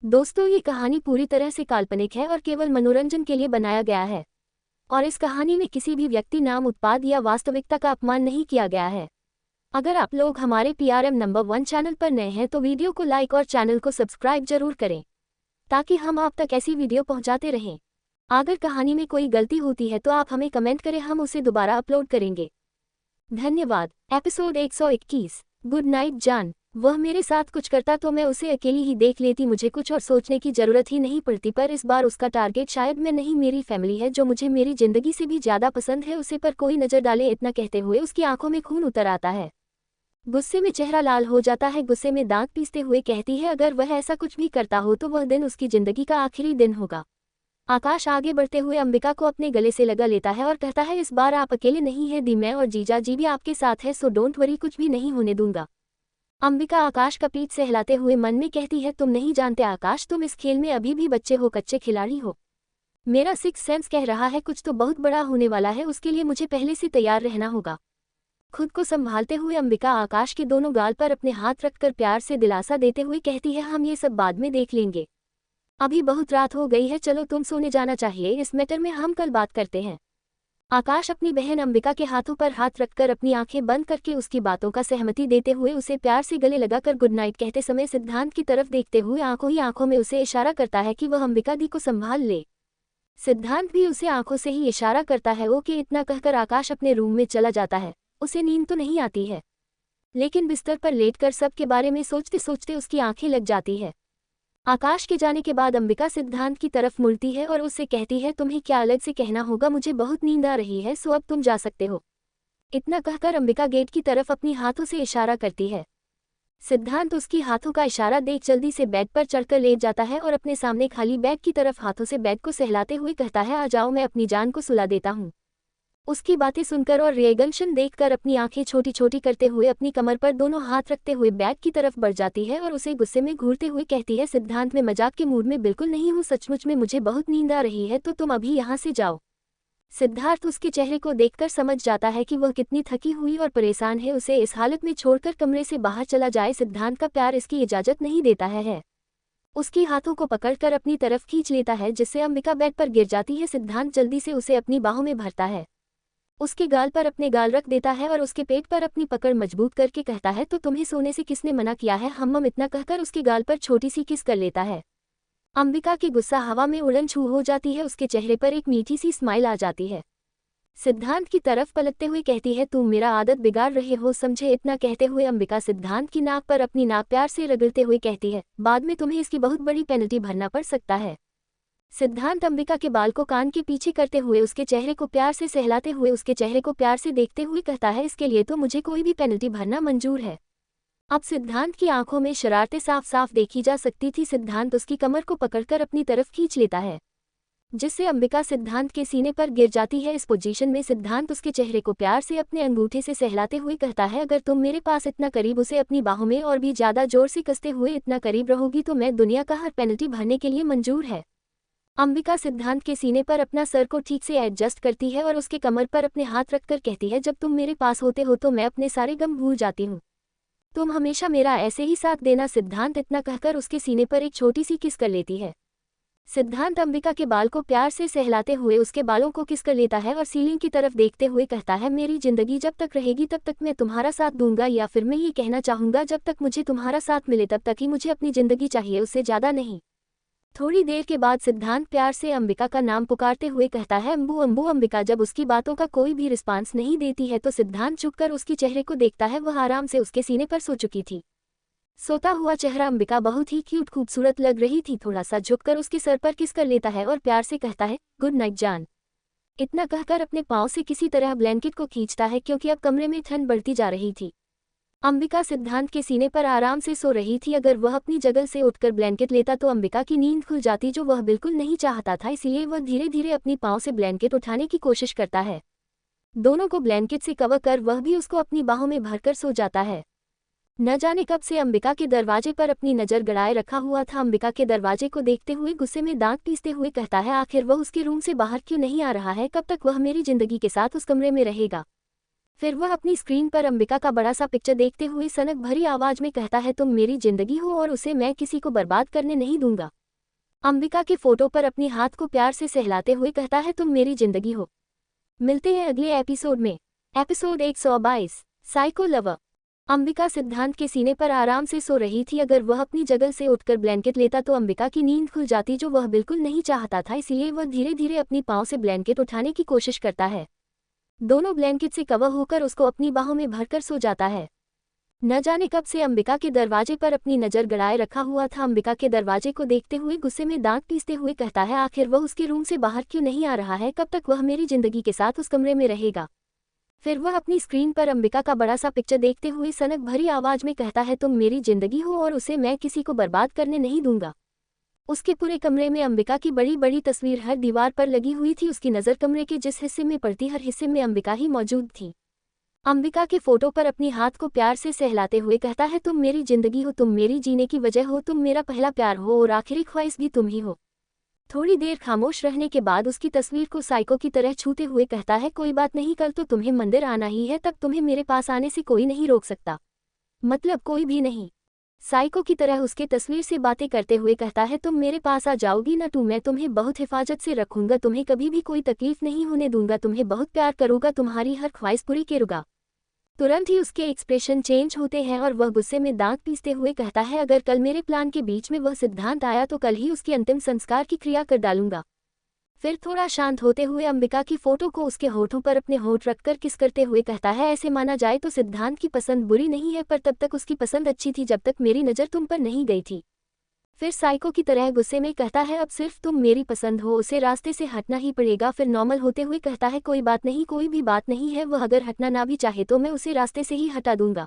दोस्तों, ये कहानी पूरी तरह से काल्पनिक है और केवल मनोरंजन के लिए बनाया गया है। और इस कहानी में किसी भी व्यक्ति, नाम, उत्पाद या वास्तविकता का अपमान नहीं किया गया है। अगर आप लोग हमारे PRM नंबर 1 चैनल पर नए हैं तो वीडियो को लाइक और चैनल को सब्सक्राइब जरूर करें, ताकि हम आप तक ऐसी वीडियो पहुंचाते रहें। अगर कहानी में कोई गलती होती है तो आप हमें कमेंट करें, हम उसे दोबारा अपलोड करेंगे। धन्यवाद। एपिसोड 121। गुड नाइट जान। वह मेरे साथ कुछ करता तो मैं उसे अकेली ही देख लेती, मुझे कुछ और सोचने की जरूरत ही नहीं पड़ती। पर इस बार उसका टारगेट शायद मैं नहीं, मेरी फैमिली है, जो मुझे मेरी जिंदगी से भी ज्यादा पसंद है। उसे पर कोई नजर डाले, इतना कहते हुए उसकी आंखों में खून उतर आता है। गुस्से में चेहरा लाल हो जाता है, गुस्से में दांत पीसते हुए कहती है, अगर वह ऐसा कुछ भी करता हो तो वह दिन उसकी जिंदगी का आखिरी दिन होगा। आकाश आगे बढ़ते हुए अंबिका को अपने गले से लगा लेता है और कहता है, इस बार आप अकेले नहीं हैं दी, मैं और जीजा जी भी आपके साथ है, सो डोंट वरी, कुछ भी नहीं होने दूंगा। अंबिका आकाश का पीठ से हिलाते हुए मन में कहती है, तुम नहीं जानते आकाश, तुम इस खेल में अभी भी बच्चे हो, कच्चे खिलाड़ी हो। मेरा सिक्स सेंस कह रहा है कुछ तो बहुत बड़ा होने वाला है, उसके लिए मुझे पहले से तैयार रहना होगा। खुद को संभालते हुए अंबिका आकाश के दोनों गाल पर अपने हाथ रखकर प्यार से दिलासा देते हुए कहती है, हम ये सब बाद में देख लेंगे, अभी बहुत रात हो गई है, चलो तुम सोने जाना चाहिए, इस मैटर में हम कल बात करते हैं। आकाश अपनी बहन अंबिका के हाथों पर हाथ रखकर अपनी आंखें बंद करके उसकी बातों का सहमति देते हुए उसे प्यार से गले लगाकर गुड नाइट कहते समय सिद्धांत की तरफ देखते हुए आंखों ही आंखों में उसे इशारा करता है कि वह अंबिका दी को संभाल ले। सिद्धांत भी उसे आंखों से ही इशारा करता है। ओके, इतना कहकर आकाश अपने रूम में चला जाता है। उसे नींद तो नहीं आती है, लेकिन बिस्तर पर लेटकर सब के बारे में सोचते सोचते उसकी आंखें लग जाती है। आकाश के जाने के बाद अंबिका सिद्धांत की तरफ मुड़ती है और उससे कहती है, तुम्हें क्या अलग से कहना होगा, मुझे बहुत नींद आ रही है, सो अब तुम जा सकते हो। इतना कहकर अंबिका गेट की तरफ अपनी हाथों से इशारा करती है। सिद्धांत उसकी हाथों का इशारा देख जल्दी से बेड पर चढ़कर लेट जाता है और अपने सामने खाली बेड की तरफ हाथों से बेड को सहलाते हुए कहता है, आ जाओ, मैं अपनी जान को सुला देता हूँ। उसकी बातें सुनकर और रिएगंशन देखकर अपनी आंखें छोटी छोटी करते हुए अपनी कमर पर दोनों हाथ रखते हुए बैग की तरफ बढ़ जाती है और उसे गुस्से में घूरते हुए कहती है, सिद्धांत, मैं मजाक के मूड में बिल्कुल नहीं हूँ, सचमुच में मुझे बहुत नींद आ रही है, तो तुम अभी यहाँ से जाओ। सिद्धार्थ उसके चेहरे को देखकर समझ जाता है कि वह कितनी थकी हुई और परेशान है, उसे इस हालत में छोड़कर कमरे से बाहर चला जाए। सिद्धांत का प्यार इसकी इजाजत नहीं देता है। उसके हाथों को पकड़कर अपनी तरफ खींच लेता है, जिससे अंबिका बेड पर गिर जाती है। सिद्धांत जल्दी से उसे अपनी बाहों में भरता है, उसके गाल पर अपने गाल रख देता है और उसके पेट पर अपनी पकड़ मजबूत करके कहता है, तो तुम्हें सोने से किसने मना किया है, हम इतना कहकर उसके गाल पर छोटी सी किस कर लेता है। अंबिका की गुस्सा हवा में उड़न छू हो जाती है, उसके चेहरे पर एक मीठी सी स्माइल आ जाती है। सिद्धांत की तरफ पलटते हुए कहती है, तुम मेरा आदत बिगाड़ रहे हो, समझे। इतना कहते हुए अंबिका सिद्धांत की नाक पर अपनी नाक प्यार से रगड़ते हुए कहती है, बाद में तुम्हें इसकी बहुत बड़ी पेनल्टी भरना पड़ सकता है। सिद्धांत अंबिका के बाल को कान के पीछे करते हुए उसके चेहरे को प्यार से सहलाते हुए उसके चेहरे को प्यार से देखते हुए कहता है, इसके लिए तो मुझे कोई भी पेनल्टी भरना मंजूर है। अब सिद्धांत की आंखों में शरारतें साफ साफ देखी जा सकती थी। सिद्धांत उसकी कमर को पकड़कर अपनी तरफ खींच लेता है, जिससे अंबिका सिद्धांत के सीने पर गिर जाती है। इस पोजीशन में सिद्धांत उसके चेहरे को प्यार से अपने अंगूठे से सहलाते हुए कहता है, अगर तुम मेरे पास इतना करीब उसे अपनी बाहों में और भी ज्यादा जोर से कसते हुए इतना करीब रहोगी तो मैं दुनिया का हर पेनल्टी भरने के लिए मंजूर है। अंबिका सिद्धांत के सीने पर अपना सर को ठीक से एडजस्ट करती है और उसके कमर पर अपने हाथ रखकर कहती है, जब तुम मेरे पास होते हो तो मैं अपने सारे गम भूल जाती हूँ, तुम हमेशा मेरा ऐसे ही साथ देना। सिद्धांत इतना कहकर उसके सीने पर एक छोटी सी किस कर लेती है। सिद्धांत अंबिका के बाल को प्यार से सहलाते हुए उसके बालों को किस कर लेता है और सीलिंग की तरफ देखते हुए कहता है, मेरी जिंदगी जब तक रहेगी तब तक मैं तुम्हारा साथ दूंगा, या फिर मैं ये कहना चाहूंगा, जब तक मुझे तुम्हारा साथ मिले तब तक ही मुझे अपनी जिंदगी चाहिए, उससे ज्यादा नहीं। थोड़ी देर के बाद सिद्धांत प्यार से अंबिका का नाम पुकारते हुए कहता है, अम्बू अम्बू। अंबिका जब उसकी बातों का कोई भी रिस्पांस नहीं देती है तो सिद्धांत झुककर उसके चेहरे को देखता है। वह आराम से उसके सीने पर सो चुकी थी। सोता हुआ चेहरा अंबिका बहुत ही क्यूट खूबसूरत लग रही थी। थोड़ा सा झुककर उसके सर पर किस कर लेता है और प्यार से कहता है, गुड नाइट जान। इतना कहकर अपने पाँव से किसी तरह ब्लैंकेट को खींचता है, क्योंकि अब कमरे में ठंड बढ़ती जा रही थी। अंबिका सिद्धांत के सीने पर आराम से सो रही थी। अगर वह अपनी जगह से उठकर ब्लैंकेट लेता तो अंबिका की नींद खुल जाती, जो वह बिल्कुल नहीं चाहता था। इसलिए वह धीरे धीरे अपनी पाँव से ब्लैंकेट उठाने की कोशिश करता है। दोनों को ब्लैंकेट से कवर कर वह भी उसको अपनी बाहों में भरकर सो जाता है। न जाने कब से अंबिका के दरवाजे पर अपनी नज़र गड़ाए रखा हुआ था। अंबिका के दरवाजे को देखते हुए गुस्से में दांत पीसते हुए कहता है, आखिर वह उसके रूम से बाहर क्यों नहीं आ रहा है, कब तक वह मेरी जिंदगी के साथ उस कमरे में रहेगा। फिर वह अपनी स्क्रीन पर अंबिका का बड़ा सा पिक्चर देखते हुए सनक भरी आवाज में कहता है, तुम मेरी जिंदगी हो और उसे मैं किसी को बर्बाद करने नहीं दूंगा। अंबिका के फोटो पर अपनी हाथ को प्यार से सहलाते हुए कहता है, तुम मेरी जिंदगी हो। मिलते हैं अगले एपिसोड में। Episode 122, psycho lover. अंबिका सिद्धांत के सीने पर आराम से सो रही थी। अगर वह अपनी जगह से उठकर ब्लैंकेट लेता तो अंबिका की नींद खुल जाती, जो वह बिल्कुल नहीं चाहता था। इसलिए वह धीरे धीरे अपनी पाँव से ब्लैंकेट उठाने की कोशिश करता है। दोनों ब्लैंकेट से कवर होकर उसको अपनी बाहों में भरकर सो जाता है। न जाने कब से अंबिका के दरवाजे पर अपनी नज़र गड़ाए रखा हुआ था। अंबिका के दरवाजे को देखते हुए गुस्से में दांत पीसते हुए कहता है, आखिर वह उसके रूम से बाहर क्यों नहीं आ रहा है? कब तक वह मेरी जिंदगी के साथ उस कमरे में रहेगा? फिर वह अपनी स्क्रीन पर अंबिका का बड़ा सा पिक्चर देखते हुए सनक भरी आवाज में कहता है, तुम मेरी जिंदगी हो और उसे मैं किसी को बर्बाद करने नहीं दूंगा। उसके पूरे कमरे में अंबिका की बड़ी बड़ी तस्वीर हर दीवार पर लगी हुई थी। उसकी नज़र कमरे के जिस हिस्से में पड़ती हर हिस्से में अंबिका ही मौजूद थी। अंबिका के फोटो पर अपनी हाथ को प्यार से सहलाते हुए कहता है, तुम मेरी जिंदगी हो, तुम मेरी जीने की वजह हो, तुम मेरा पहला प्यार हो और आखिरी ख्वाहिश भी तुम ही हो। थोड़ी देर खामोश रहने के बाद उसकी तस्वीर को साइको की तरह छूते हुए कहता है, कोई बात नहीं, कल तो तुम्हें मंदिर आना ही है, तब तुम्हें मेरे पास आने से कोई नहीं रोक सकता। मतलब कोई भी नहीं। साइको की तरह उसके तस्वीर से बातें करते हुए कहता है, तुम मेरे पास आ जाओगी ना? मैं तुम्हें बहुत हिफाजत से रखूंगा, तुम्हें कभी भी कोई तकलीफ नहीं होने दूंगा, तुम्हें बहुत प्यार करूंगा, तुम्हारी हर ख्वाहिश पूरी करूंगा। तुरंत ही उसके एक्सप्रेशन चेंज होते हैं और वह गुस्से में दांत पीसते हुए कहता है, अगर कल मेरे प्लान के बीच में वह सिद्धांत आया तो कल ही उसके अंतिम संस्कार की क्रिया कर डालूंगा। फिर थोड़ा शांत होते हुए अंबिका की फोटो को उसके होठों पर अपने होठ रखकर किस करते हुए कहता है, ऐसे माना जाए तो सिद्धांत की पसंद बुरी नहीं है, पर तब तक उसकी पसंद अच्छी थी जब तक मेरी नज़र तुम पर नहीं गई थी। फिर साइको की तरह गुस्से में कहता है, अब सिर्फ तुम मेरी पसंद हो, उसे रास्ते से हटना ही पड़ेगा। फिर नॉर्मल होते हुए कहता है, कोई बात नहीं, कोई भी बात नहीं है, वह अगर हटना ना भी चाहे तो मैं उसे रास्ते से ही हटा दूंगा।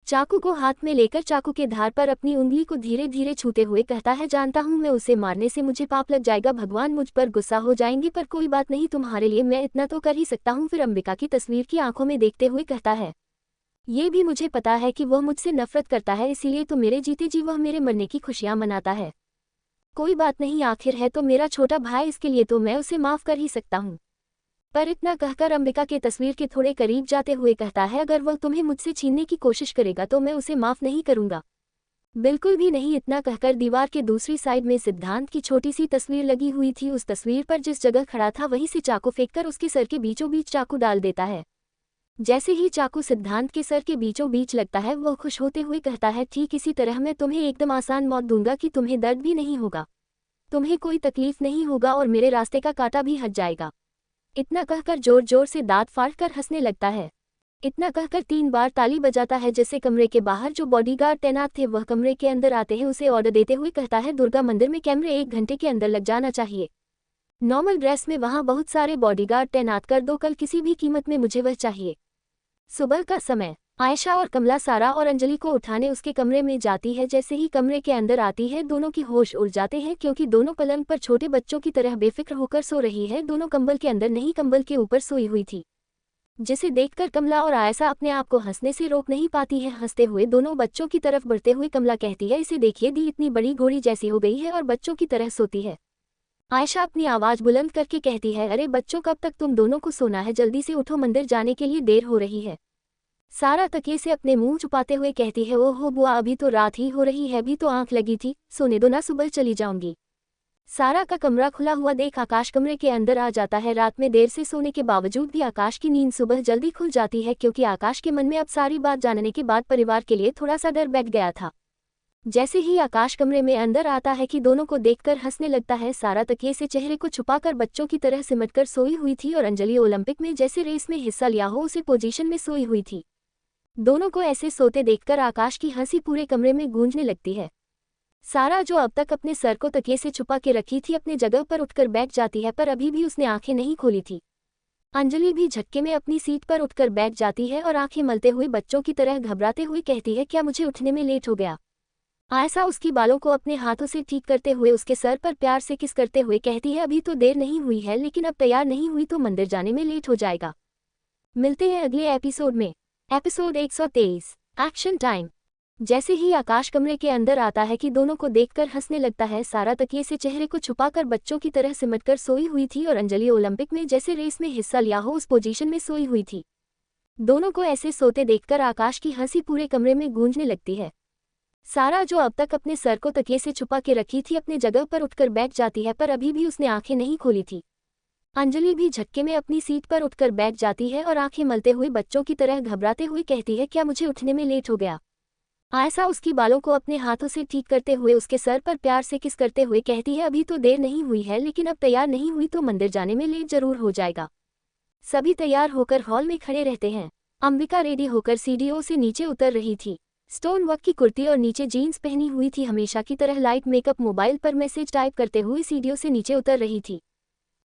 चाकू को हाथ में लेकर चाकू के धार पर अपनी उंगली को धीरे धीरे छूते हुए कहता है, जानता हूँ मैं उसे मारने से मुझे पाप लग जाएगा, भगवान मुझ पर गुस्सा हो जाएंगे, पर कोई बात नहीं, तुम्हारे लिए मैं इतना तो कर ही सकता हूँ। फिर अंबिका की तस्वीर की आंखों में देखते हुए कहता है, ये भी मुझे पता है कि वह मुझसे नफरत करता है, इसीलिए तो मेरे जीते जी वह मेरे मरने की खुशियां मनाता है। कोई बात नहीं, आखिर है तो मेरा छोटा भाई, इसके लिए तो मैं उसे माफ कर ही सकता हूँ। पर इतना कहकर अंबिका के तस्वीर के थोड़े करीब जाते हुए कहता है, अगर वह तुम्हें मुझसे छीनने की कोशिश करेगा तो मैं उसे माफ नहीं करूंगा, बिल्कुल भी नहीं। इतना कहकर दीवार के दूसरी साइड में सिद्धांत की छोटी सी तस्वीर लगी हुई थी। उस तस्वीर पर जिस जगह खड़ा था वहीं से चाकू फेंककर उसके सर के बीचों बीच चाकू डाल देता है। जैसे ही चाकू सिद्धांत के सर के बीचों बीच लगता है, वह खुश होते हुए कहता है, ठीक इसी तरह मैं तुम्हें एकदम आसान मौत दूंगा कि तुम्हें दर्द भी नहीं होगा, तुम्हें कोई तकलीफ नहीं होगा और मेरे रास्ते का कांटा भी हट जाएगा। इतना कहकर जोर जोर से दांत फाड़कर हंसने लगता है। इतना कहकर 3 बार ताली बजाता है, जिससे कमरे के बाहर जो बॉडीगार्ड तैनात थे वह कमरे के अंदर आते हैं। उसे ऑर्डर देते हुए कहता है, दुर्गा मंदिर में कैमरे 1 घंटे के अंदर लग जाना चाहिए। नॉर्मल ड्रेस में वहाँ बहुत सारे बॉडीगार्ड तैनात कर दो, कल किसी भी कीमत में मुझे वह चाहिए। सुबह का समय। आयशा और कमला सारा और अंजलि को उठाने उसके कमरे में जाती है। जैसे ही कमरे के अंदर आती है, दोनों की होश उड़ जाते हैं, क्योंकि दोनों पलंग पर छोटे बच्चों की तरह बेफिक्र होकर सो रही है। दोनों कंबल के अंदर नहीं, कंबल के ऊपर सोई हुई थी, जिसे देखकर कमला और आयशा अपने आप को हंसने से रोक नहीं पाती है। हंसते हुए दोनों बच्चों की तरफ बढ़ते हुए कमला कहती है, इसे देखिए दी, इतनी बड़ी घोड़ी जैसी हो गई है और बच्चों की तरह सोती है। आयशा अपनी आवाज बुलंद करके कहती है, अरे बच्चों, कब तक तुम दोनों को सोना है? जल्दी से उठो, मंदिर जाने के लिए देर हो रही है। सारा तकिए से अपने मुंह छुपाते हुए कहती है, ओहो बुआ, अभी तो रात ही हो रही है, अभी तो आंख लगी थी, सोने दो ना, सुबह चली जाऊंगी। सारा का कमरा खुला हुआ देख आकाश कमरे के अंदर आ जाता है। रात में देर से सोने के बावजूद भी आकाश की नींद सुबह जल्दी खुल जाती है, क्योंकि आकाश के मन में अब सारी बात जानने के बाद परिवार के लिए थोड़ा सा डर बैठ गया था। जैसे ही आकाश कमरे में अंदर आता है कि दोनों को देखकर हंसने लगता है। सारा तकिए से चेहरे को छुपाकर बच्चों की तरह सिमटकर सोई हुई थी और अंजलि ओलंपिक में जैसे रेस में हिस्सा लिया हो उसे पोजीशन में सोई हुई थी। दोनों को ऐसे सोते देखकर आकाश की हंसी पूरे कमरे में गूंजने लगती है। सारा, जो अब तक अपने सर को तकिए से छुपा के रखी थी, अपने जगह पर उठकर बैठ जाती है, पर अभी भी उसने आंखें नहीं खोली थी। अंजलि भी झटके में अपनी सीट पर उठकर बैठ जाती है और आंखें मलते हुए बच्चों की तरह घबराते हुए कहती है, क्या मुझे उठने में लेट हो गया? आयशा उसकी बालों को अपने हाथों से ठीक करते हुए उसके सर पर प्यार से किस करते हुए कहती है, अभी तो देर नहीं हुई है, लेकिन अब तैयार नहीं हुई तो मंदिर जाने में लेट हो जाएगा। मिलते हैं अगले एपिसोड में। Episode 123, action time. जैसे ही आकाश कमरे के अंदर आता है कि दोनों को देखकर हंसने लगता है। सारा तकिए से चेहरे को छुपाकर बच्चों की तरह सिमटकर सोई हुई थी और अंजलि ओलंपिक में जैसे रेस में हिस्सा लिया हो उस पोजीशन में सोई हुई थी। दोनों को ऐसे सोते देखकर आकाश की हंसी पूरे कमरे में गूंजने लगती है। सारा, जो अब तक अपने सर को तकिए से छुपा के रखी थी, अपने जगह पर उठकर बैठ जाती है, पर अभी भी उसने आंखें नहीं खोली थी। अंजलि भी झटके में अपनी सीट पर उठकर बैठ जाती है और आंखें मलते हुए बच्चों की तरह घबराते हुए कहती है, क्या मुझे उठने में लेट हो गया? आयशा उसकी बालों को अपने हाथों से ठीक करते हुए उसके सर पर प्यार से किस करते हुए कहती है, अभी तो देर नहीं हुई है, लेकिन अब तैयार नहीं हुई तो मंदिर जाने में लेट जरूर हो जाएगा। सभी तैयार होकर हॉल में खड़े रहते हैं। अंबिका रेडी होकर सीढ़ियों से नीचे उतर रही थी। स्टोन वर्क की कुर्ती और नीचे जीन्स पहनी हुई थी। हमेशा की तरह लाइट मेकअप, मोबाइल पर मैसेज टाइप करते हुए सीढ़ियों से नीचे उतर रही थी।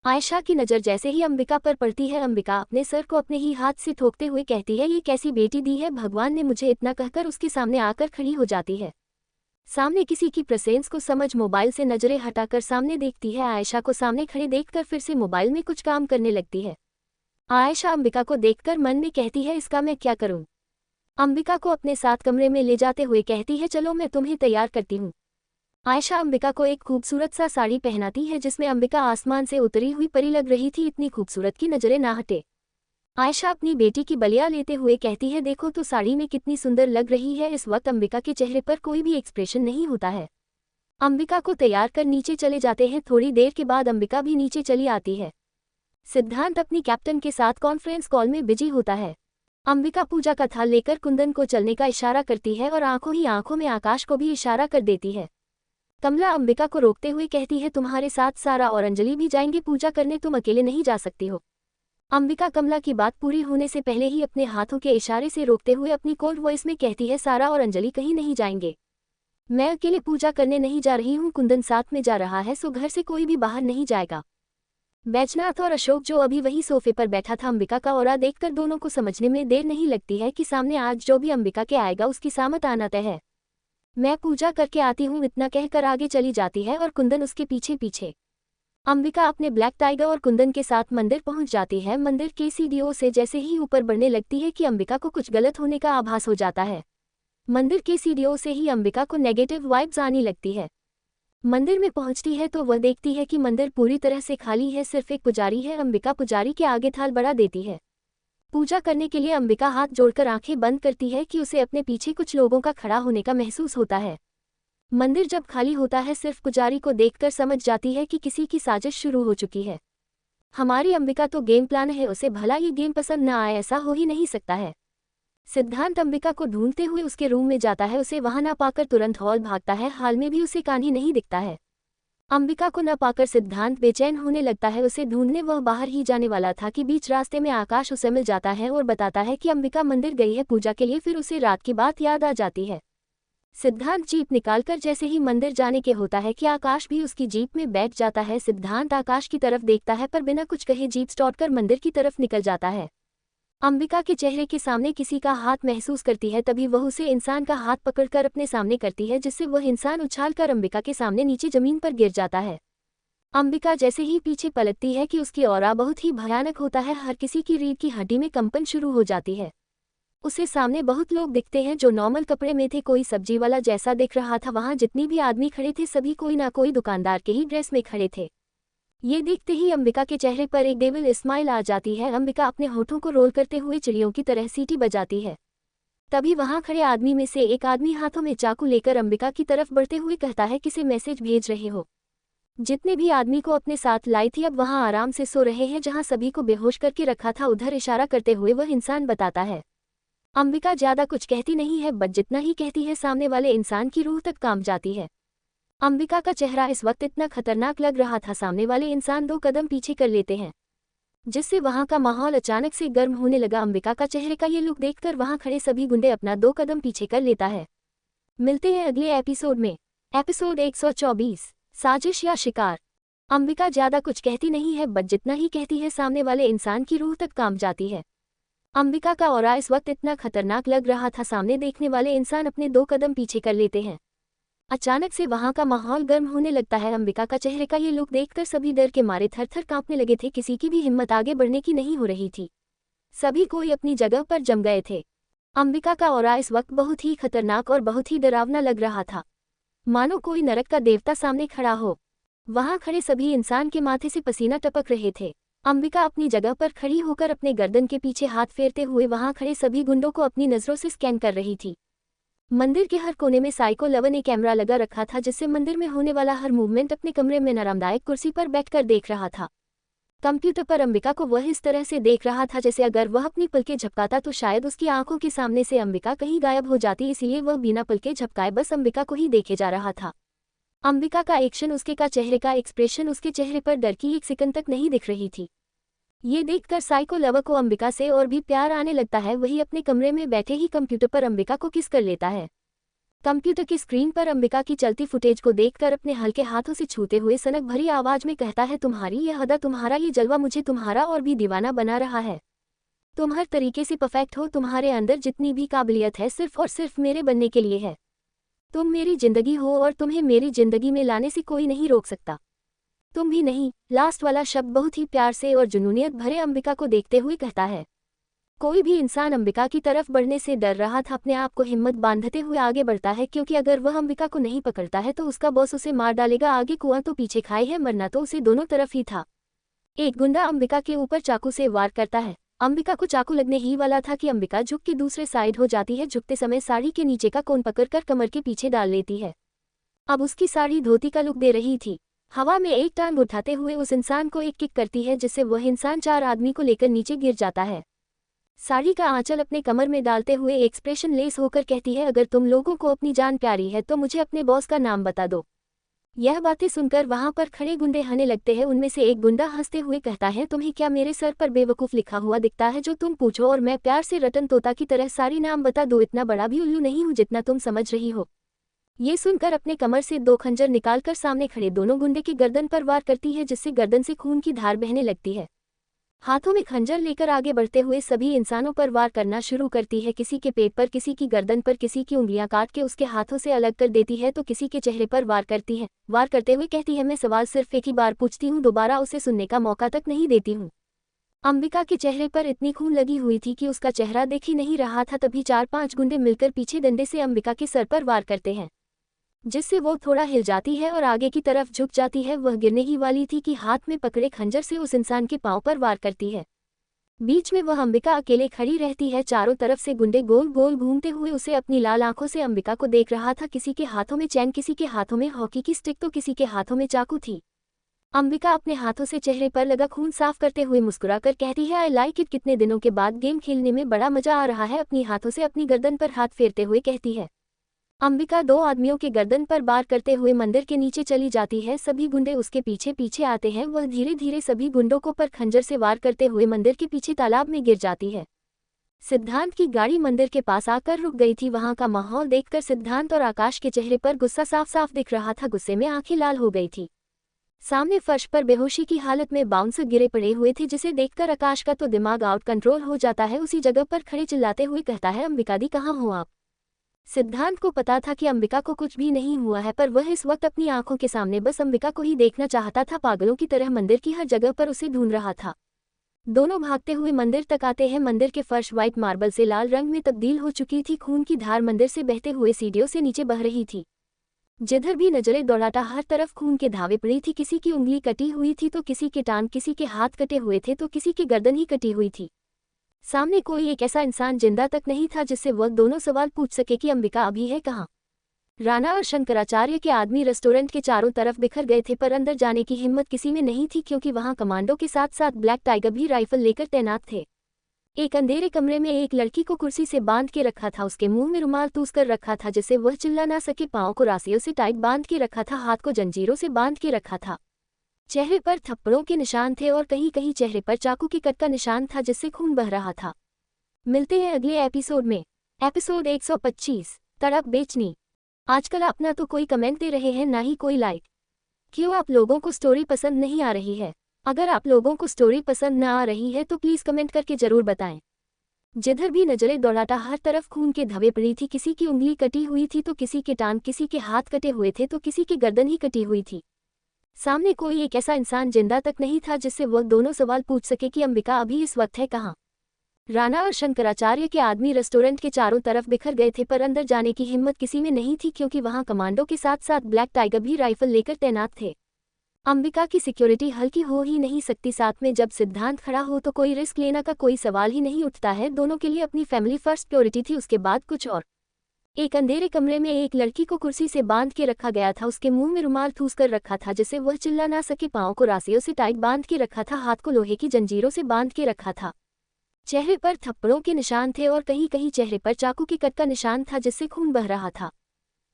आयशा की नज़र जैसे ही अंबिका पर पड़ती है, अंबिका अपने सर को अपने ही हाथ से ठोकते हुए कहती है, ये कैसी बेटी दी है भगवान ने मुझे, इतना कहकर उसके सामने आकर खड़ी हो जाती है। सामने किसी की प्रेजेंस को समझ मोबाइल से नजरें हटाकर सामने देखती है। आयशा को सामने खड़े देखकर फिर से मोबाइल में कुछ काम करने लगती है। आयशा अंबिका को देखकर मन में कहती है, इसका मैं क्या करूं? अंबिका को अपने साथ कमरे में ले जाते हुए कहती है, चलो मैं तुम्हें तैयार करती हूँ। आयशा अंबिका को एक खूबसूरत सा साड़ी पहनाती है, जिसमें अंबिका आसमान से उतरी हुई परी लग रही थी। इतनी खूबसूरत की नजरें ना हटे। आयशा अपनी बेटी की बलिया लेते हुए कहती है, देखो तो साड़ी में कितनी सुंदर लग रही है। इस वक्त अंबिका के चेहरे पर कोई भी एक्सप्रेशन नहीं होता है। अंबिका को तैयार कर नीचे चले जाते हैं। थोड़ी देर के बाद अंबिका भी नीचे चली आती है। सिद्धांत अपनी कैप्टन के साथ कॉन्फ्रेंस कॉल में बिजी होता है। अंबिका पूजा का थाल लेकर कुंदन को चलने का इशारा करती है और आंखों ही आंखों में आकाश को भी इशारा कर देती है। कमला अंबिका को रोकते हुए कहती है, तुम्हारे साथ सारा और अंजलि भी जाएंगे पूजा करने, तुम अकेले नहीं जा सकती हो। अंबिका कमला की बात पूरी होने से पहले ही अपने हाथों के इशारे से रोकते हुए अपनी कोल्ड वॉइस में कहती है, सारा और अंजलि कहीं नहीं जाएंगे। मैं अकेले पूजा करने नहीं जा रही हूँ, कुंदन साथ में जा रहा है, सो घर से कोई भी बाहर नहीं जाएगा। बैजनाथ और अशोक, जो अभी वही सोफे पर बैठा था, अंबिका का ऑरा देखकर दोनों को समझने में देर नहीं लगती है कि सामने आज जो भी अंबिका के आएगा उसकी सामत आना तय है। मैं पूजा करके आती हूँ, इतना कहकर आगे चली जाती है और कुंदन उसके पीछे पीछे। अंबिका अपने ब्लैक टाइगर और कुंदन के साथ मंदिर पहुंच जाती है। मंदिर के सीढ़ियों से जैसे ही ऊपर बढ़ने लगती है कि अंबिका को कुछ गलत होने का आभास हो जाता है। मंदिर के सीढ़ियों से ही अंबिका को नेगेटिव वाइब्स आने लगती है। मंदिर में पहुंचती है तो वह देखती है कि मंदिर पूरी तरह से खाली है, सिर्फ एक पुजारी है। अंबिका पुजारी के आगे थाल बढ़ा देती है। पूजा करने के लिए अंबिका हाथ जोड़कर आंखें बंद करती है कि उसे अपने पीछे कुछ लोगों का खड़ा होने का महसूस होता है। मंदिर जब खाली होता है, सिर्फ पुजारी को देखकर समझ जाती है कि किसी की साजिश शुरू हो चुकी है। हमारी अंबिका तो गेम प्लान है, उसे भला ये गेम पसंद न आए, ऐसा हो ही नहीं सकता है। सिद्धांत अंबिका को ढूंढते हुए उसके रूम में जाता है। उसे वहां न पाकर तुरंत हॉल भागता है। हाल में भी उसे कान्ही नहीं दिखता है। अंबिका को न पाकर सिद्धांत बेचैन होने लगता है। उसे ढूंढने वह बाहर ही जाने वाला था कि बीच रास्ते में आकाश उसे मिल जाता है और बताता है कि अंबिका मंदिर गई है पूजा के लिए। फिर उसे रात की बात याद आ जाती है। सिद्धांत जीप निकालकर जैसे ही मंदिर जाने के होता है कि आकाश भी उसकी जीप में बैठ जाता है। सिद्धांत आकाश की तरफ देखता है, पर बिना कुछ कहे जीप स्टॉप कर मंदिर की तरफ निकल जाता है। अंबिका के चेहरे के सामने किसी का हाथ महसूस करती है। तभी वह उसे इंसान का हाथ पकड़कर अपने सामने करती है, जिससे वह इंसान उछालकर अंबिका के सामने नीचे जमीन पर गिर जाता है। अंबिका जैसे ही पीछे पलटती है कि उसकी ऑरा बहुत ही भयानक होता है। हर किसी की रीढ़ की हड्डी में कंपन शुरू हो जाती है। उसे सामने बहुत लोग दिखते हैं जो नॉर्मल कपड़े में थे। कोई सब्जी वाला जैसा दिख रहा था। वहां जितनी भी आदमी खड़े थे सभी कोई ना कोई दुकानदार के ही ड्रेस में खड़े थे। ये देखते ही अंबिका के चेहरे पर एक डेविल स्माइल आ जाती है। अंबिका अपने होठों को रोल करते हुए चिड़ियों की तरह सीटी बजाती है। तभी वहां खड़े आदमी में से एक आदमी हाथों में चाकू लेकर अंबिका की तरफ बढ़ते हुए कहता है, किसे मैसेज भेज रहे हो? जितने भी आदमी को अपने साथ लाई थी अब वहां आराम से सो रहे हैं। जहां सभी को बेहोश करके रखा था उधर इशारा करते हुए वह इंसान बताता है। अंबिका ज्यादा कुछ कहती नहीं है, बट जितना ही कहती है सामने वाले इंसान की रूह तक कांप जाती है। अंबिका का चेहरा इस वक्त इतना खतरनाक लग रहा था। सामने वाले इंसान 2 कदम पीछे कर लेते हैं, जिससे वहां का माहौल अचानक से गर्म होने लगा। अंबिका का चेहरे का ये लुक देखकर वहां खड़े सभी गुंडे अपना 2 कदम पीछे कर लेता है। मिलते हैं अगले एपिसोड में। एपिसोड 124, साजिश या शिकार। अंबिका ज्यादा कुछ कहती नहीं है, बट जितना ही कहती है सामने वाले इंसान की रूह तक कांप जाती है। अंबिका का ऑरा इस वक्त इतना खतरनाक लग रहा था। सामने देखने वाले इंसान अपने 2 कदम पीछे कर लेते हैं। अचानक से वहां का माहौल गर्म होने लगता है। अंबिका का चेहरे का ये लुक देखकर सभी डर के मारे थर-थर कांपने लगे थे। किसी की भी हिम्मत आगे बढ़ने की नहीं हो रही थी। सभी कोई अपनी जगह पर जम गए थे। अंबिका का ऑरा इस वक्त बहुत ही खतरनाक और बहुत ही डरावना लग रहा था, मानो कोई नरक का देवता सामने खड़ा हो। वहां खड़े सभी इंसान के माथे से पसीना टपक रहे थे। अंबिका अपनी जगह पर खड़ी होकर अपने गर्दन के पीछे हाथ फेरते हुए वहां खड़े सभी गुंडों को अपनी नजरों से स्कैन कर रही थी। मंदिर के हर कोने में साइको लवर ने कैमरा लगा रखा था, जिससे मंदिर में होने वाला हर मूवमेंट अपने कमरे में आरामदायक कुर्सी पर बैठकर देख रहा था। कंप्यूटर पर अंबिका को वह इस तरह से देख रहा था जैसे अगर वह अपनी पलकें झपकाता तो शायद उसकी आंखों के सामने से अंबिका कहीं गायब हो जाती, इसलिए वह बिना पलकें झपकाए बस अंबिका को ही देखे जा रहा था। अंबिका का एक्शन, उसके का चेहरे का एक्सप्रेशन, उसके चेहरे पर डर की एक सेकंड तक नहीं दिख रही थी। ये देखकर साइको लवर को अंबिका से और भी प्यार आने लगता है। वही अपने कमरे में बैठे ही कंप्यूटर पर अंबिका को किस कर लेता है। कंप्यूटर की स्क्रीन पर अंबिका की चलती फुटेज को देखकर अपने हल्के हाथों से छूते हुए सनक भरी आवाज में कहता है, तुम्हारी ये अदा, तुम्हारा ये जलवा मुझे तुम्हारा और भी दीवाना बना रहा है। तुम हर तरीके से परफेक्ट हो, तुम्हारे अंदर जितनी भी काबिलियत है सिर्फ और सिर्फ मेरे बनने के लिए है। तुम मेरी जिंदगी हो और तुम्हें मेरी जिंदगी में लाने से कोई नहीं रोक सकता। तुम भी नहीं। लास्ट वाला शब्द बहुत ही प्यार से और जुनूनियत भरे अंबिका को देखते हुए कहता है। कोई भी इंसान अंबिका की तरफ बढ़ने से डर रहा था, अपने आप को हिम्मत बांधते हुए आगे बढ़ता है, क्योंकि अगर वह अंबिका को नहीं पकड़ता है तो उसका बॉस उसे मार डालेगा। आगे कुआं तो पीछे खाई है, मरना तो उसे दोनों तरफ ही था। एक गुंडा अंबिका के ऊपर चाकू से वार करता है। अंबिका को चाकू लगने ही वाला था कि अंबिका झुक के दूसरे साइड हो जाती है। झुकते समय साड़ी के नीचे का कोन पकड़कर कमर के पीछे डाल लेती है। अब उसकी साड़ी धोती का लुक दे रही थी। हवा में एक टांग उठाते हुए उस इंसान को एक किक करती है, जिससे वह इंसान 4 आदमी को लेकर नीचे गिर जाता है। साड़ी का आंचल अपने कमर में डालते हुए एक्सप्रेशन लेस होकर कहती है, अगर तुम लोगों को अपनी जान प्यारी है तो मुझे अपने बॉस का नाम बता दो। यह बातें सुनकर वहां पर खड़े गुंडे हंसने लगते हैं। उनमें से एक गुंडा हंसते हुए कहता है, तुम्हें क्या मेरे सर पर बेवकूफ लिखा हुआ दिखता है जो तुम पूछो और मैं प्यार से रतन तोता की तरह सारी नाम बता दो। इतना बड़ा भी उल्लू नहीं हूं जितना तुम समझ रही हो। ये सुनकर अपने कमर से 2 खंजर निकालकर सामने खड़े दोनों गुंडे की गर्दन पर वार करती है, जिससे गर्दन से खून की धार बहने लगती है। हाथों में खंजर लेकर आगे बढ़ते हुए सभी इंसानों पर वार करना शुरू करती है। किसी के पेट पर, किसी की गर्दन पर, किसी की उंगलियां काट के उसके हाथों से अलग कर देती है तो किसी के चेहरे पर वार करती है। वार करते हुए कहती है, मैं सवाल सिर्फ एक ही बार पूछती हूँ, दोबारा उसे सुनने का मौका तक नहीं देती हूँ। अंबिका के चेहरे पर इतनी खून लगी हुई थी कि उसका चेहरा देख ही नहीं रहा था। तभी 4-5 गुंडे मिलकर पीछे डंडे से अंबिका के सर पर वार करते हैं, जिससे वो थोड़ा हिल जाती है और आगे की तरफ झुक जाती है। वह गिरने ही वाली थी कि हाथ में पकड़े खंजर से उस इंसान के पांव पर वार करती है। बीच में वह अंबिका अकेले खड़ी रहती है। चारों तरफ से गुंडे गोल गोल घूमते हुए उसे अपनी लाल आंखों से अंबिका को देख रहा था। किसी के हाथों में चैन, किसी के हाथों में हॉकी की स्टिक तो किसी के हाथों में चाकू थी। अंबिका अपने हाथों से चेहरे पर लगा खून साफ करते हुए मुस्कुराकर कहती है, आई लाइक इट। कितने दिनों के बाद गेम खेलने में बड़ा मजा आ रहा है। अपनी हाथों से अपनी गर्दन पर हाथ फेरते हुए कहती है। अंबिका 2 आदमियों के गर्दन पर वार करते हुए मंदिर के नीचे चली जाती है। सभी गुंडे उसके पीछे पीछे आते हैं। वह धीरे धीरे सभी गुंडों को पर खंजर से वार करते हुए मंदिर के पीछे तालाब में गिर जाती है। सिद्धांत की गाड़ी मंदिर के पास आकर रुक गई थी। वहां का माहौल देखकर सिद्धांत और आकाश के चेहरे पर गुस्सा साफ साफ दिख रहा था। गुस्से में आंखें लाल हो गई थी। सामने फर्श पर बेहोशी की हालत में बाउंसर गिरे पड़े हुए थे, जिसे देखकर आकाश का तो दिमाग आउट कंट्रोल हो जाता है। उसी जगह पर खड़े चिल्लाते हुए कहता है, अंबिका दी कहाँ हो आप। सिद्धांत को पता था कि अंबिका को कुछ भी नहीं हुआ है, पर वह इस वक्त अपनी आंखों के सामने बस अंबिका को ही देखना चाहता था। पागलों की तरह मंदिर की हर जगह पर उसे ढूंढ रहा था। दोनों भागते हुए मंदिर तक आते हैं। मंदिर के फर्श व्हाइट मार्बल से लाल रंग में तब्दील हो चुकी थी। खून की धार मंदिर से बहते हुए सीढ़ियों से नीचे बह रही थी। जिधर भी नजरें दौड़ाता हर तरफ खून के धावे पड़ी थी। किसी की उंगली कटी हुई थी तो किसी के टांग, किसी के हाथ कटे हुए थे तो किसी की गर्दन ही कटी हुई थी। सामने कोई एक ऐसा इंसान जिंदा तक नहीं था जिससे वह दोनों सवाल पूछ सके कि अंबिका अभी है कहाँ। राणा और शंकराचार्य के आदमी रेस्टोरेंट के चारों तरफ बिखर गए थे, पर अंदर जाने की हिम्मत किसी में नहीं थी, क्योंकि वहां कमांडो के साथ साथ ब्लैक टाइगर भी राइफल लेकर तैनात थे। एक अंधेरे कमरे में एक लड़की को कुर्सी से बांध के रखा था। उसके मुंह में रुमाल तूस कर रखा था जिससे वह चिल्ला ना सके। पांव को रासियों से टाइट बांध के रखा था। हाथ को जंजीरों से बांध के रखा था। चेहरे पर थप्पड़ों के निशान थे और कहीं कहीं चेहरे पर चाकू की कट का निशान था जिससे खून बह रहा था। मिलते हैं अगले एपिसोड में। एपिसोड 125, तड़प बेचनी। आजकल अपना तो कोई कमेंट दे रहे हैं, ना ही कोई लाइक। क्यों आप लोगों को स्टोरी पसंद नहीं आ रही है? अगर आप लोगों को स्टोरी पसंद ना आ रही है तो प्लीज़ कमेंट करके ज़रूर बताएं। जिधर भी नजरें दौड़ाता हर तरफ खून के धब्बे पड़ी थी। किसी की उंगली कटी हुई थी तो किसी के टांग, किसी के हाथ कटे हुए थे तो किसी की गर्दन ही कटी हुई थी। सामने कोई एक ऐसा इंसान जिंदा तक नहीं था जिससे वह दोनों सवाल पूछ सके कि अंबिका अभी इस वक्त है कहाँ। राणा और शंकराचार्य के आदमी रेस्टोरेंट के चारों तरफ बिखर गए थे, पर अंदर जाने की हिम्मत किसी में नहीं थी, क्योंकि वहां कमांडो के साथ साथ ब्लैक टाइगर भी राइफल लेकर तैनात थे। अंबिका की सिक्योरिटी हल्की हो ही नहीं सकती, साथ में जब सिद्धांत खड़ा हो तो कोई रिस्क लेना का कोई सवाल ही नहीं उठता है। दोनों के लिए अपनी फैमिली फर्स्ट प्रायोरिटी थी, उसके बाद कुछ और। एक अंधेरे कमरे में एक लड़की को कुर्सी से बांध के रखा गया था। उसके मुंह में रुमाल ठूस कर रखा था जिससे वह चिल्ला ना सके, पाँव को रासियों से टाइट बांध के रखा था, हाथ को लोहे की जंजीरों से बांध के रखा था। चेहरे पर थप्पड़ों के निशान थे और कहीं कहीं चेहरे पर चाकू की कट का निशान था जिससे खून बह रहा था।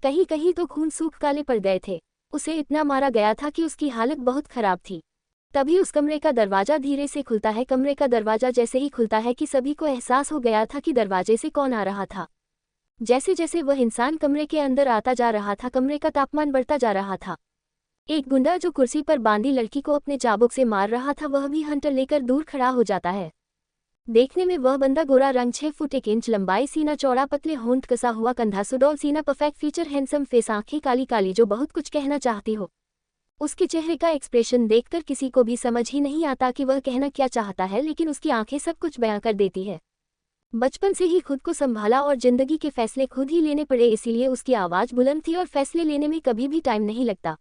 कहीं कहीं तो खून सूख काले पड़ गए थे। उसे इतना मारा गया था कि उसकी हालत बहुत खराब थी। तभी उस कमरे का दरवाजा धीरे से खुलता है। कमरे का दरवाजा जैसे ही खुलता है कि सभी को एहसास हो गया था कि दरवाजे से कौन आ रहा था। जैसे जैसे वह इंसान कमरे के अंदर आता जा रहा था, कमरे का तापमान बढ़ता जा रहा था। एक गुंडा जो कुर्सी पर बांधी लड़की को अपने चाबुक से मार रहा था, वह भी हंटर लेकर दूर खड़ा हो जाता है। देखने में वह बंदा गोरा रंग, 6 फुट 1 इंच लंबाई, सीना चौड़ा, पतले होंठ, कसा हुआ कंधा, सुडौल सीना, परफेक्ट फीचर, हैंडसम फेस, आंखें काली काली जो बहुत कुछ कहना चाहती हो। उसके चेहरे का एक्सप्रेशन देखकर किसी को भी समझ ही नहीं आता कि वह कहना क्या चाहता है, लेकिन उसकी आंखें सब कुछ बयां कर देती है। बचपन से ही खुद को संभाला और जिंदगी के फैसले खुद ही लेने पड़े, इसीलिए उसकी आवाज बुलंद थी और फैसले लेने में कभी भी टाइम नहीं लगता।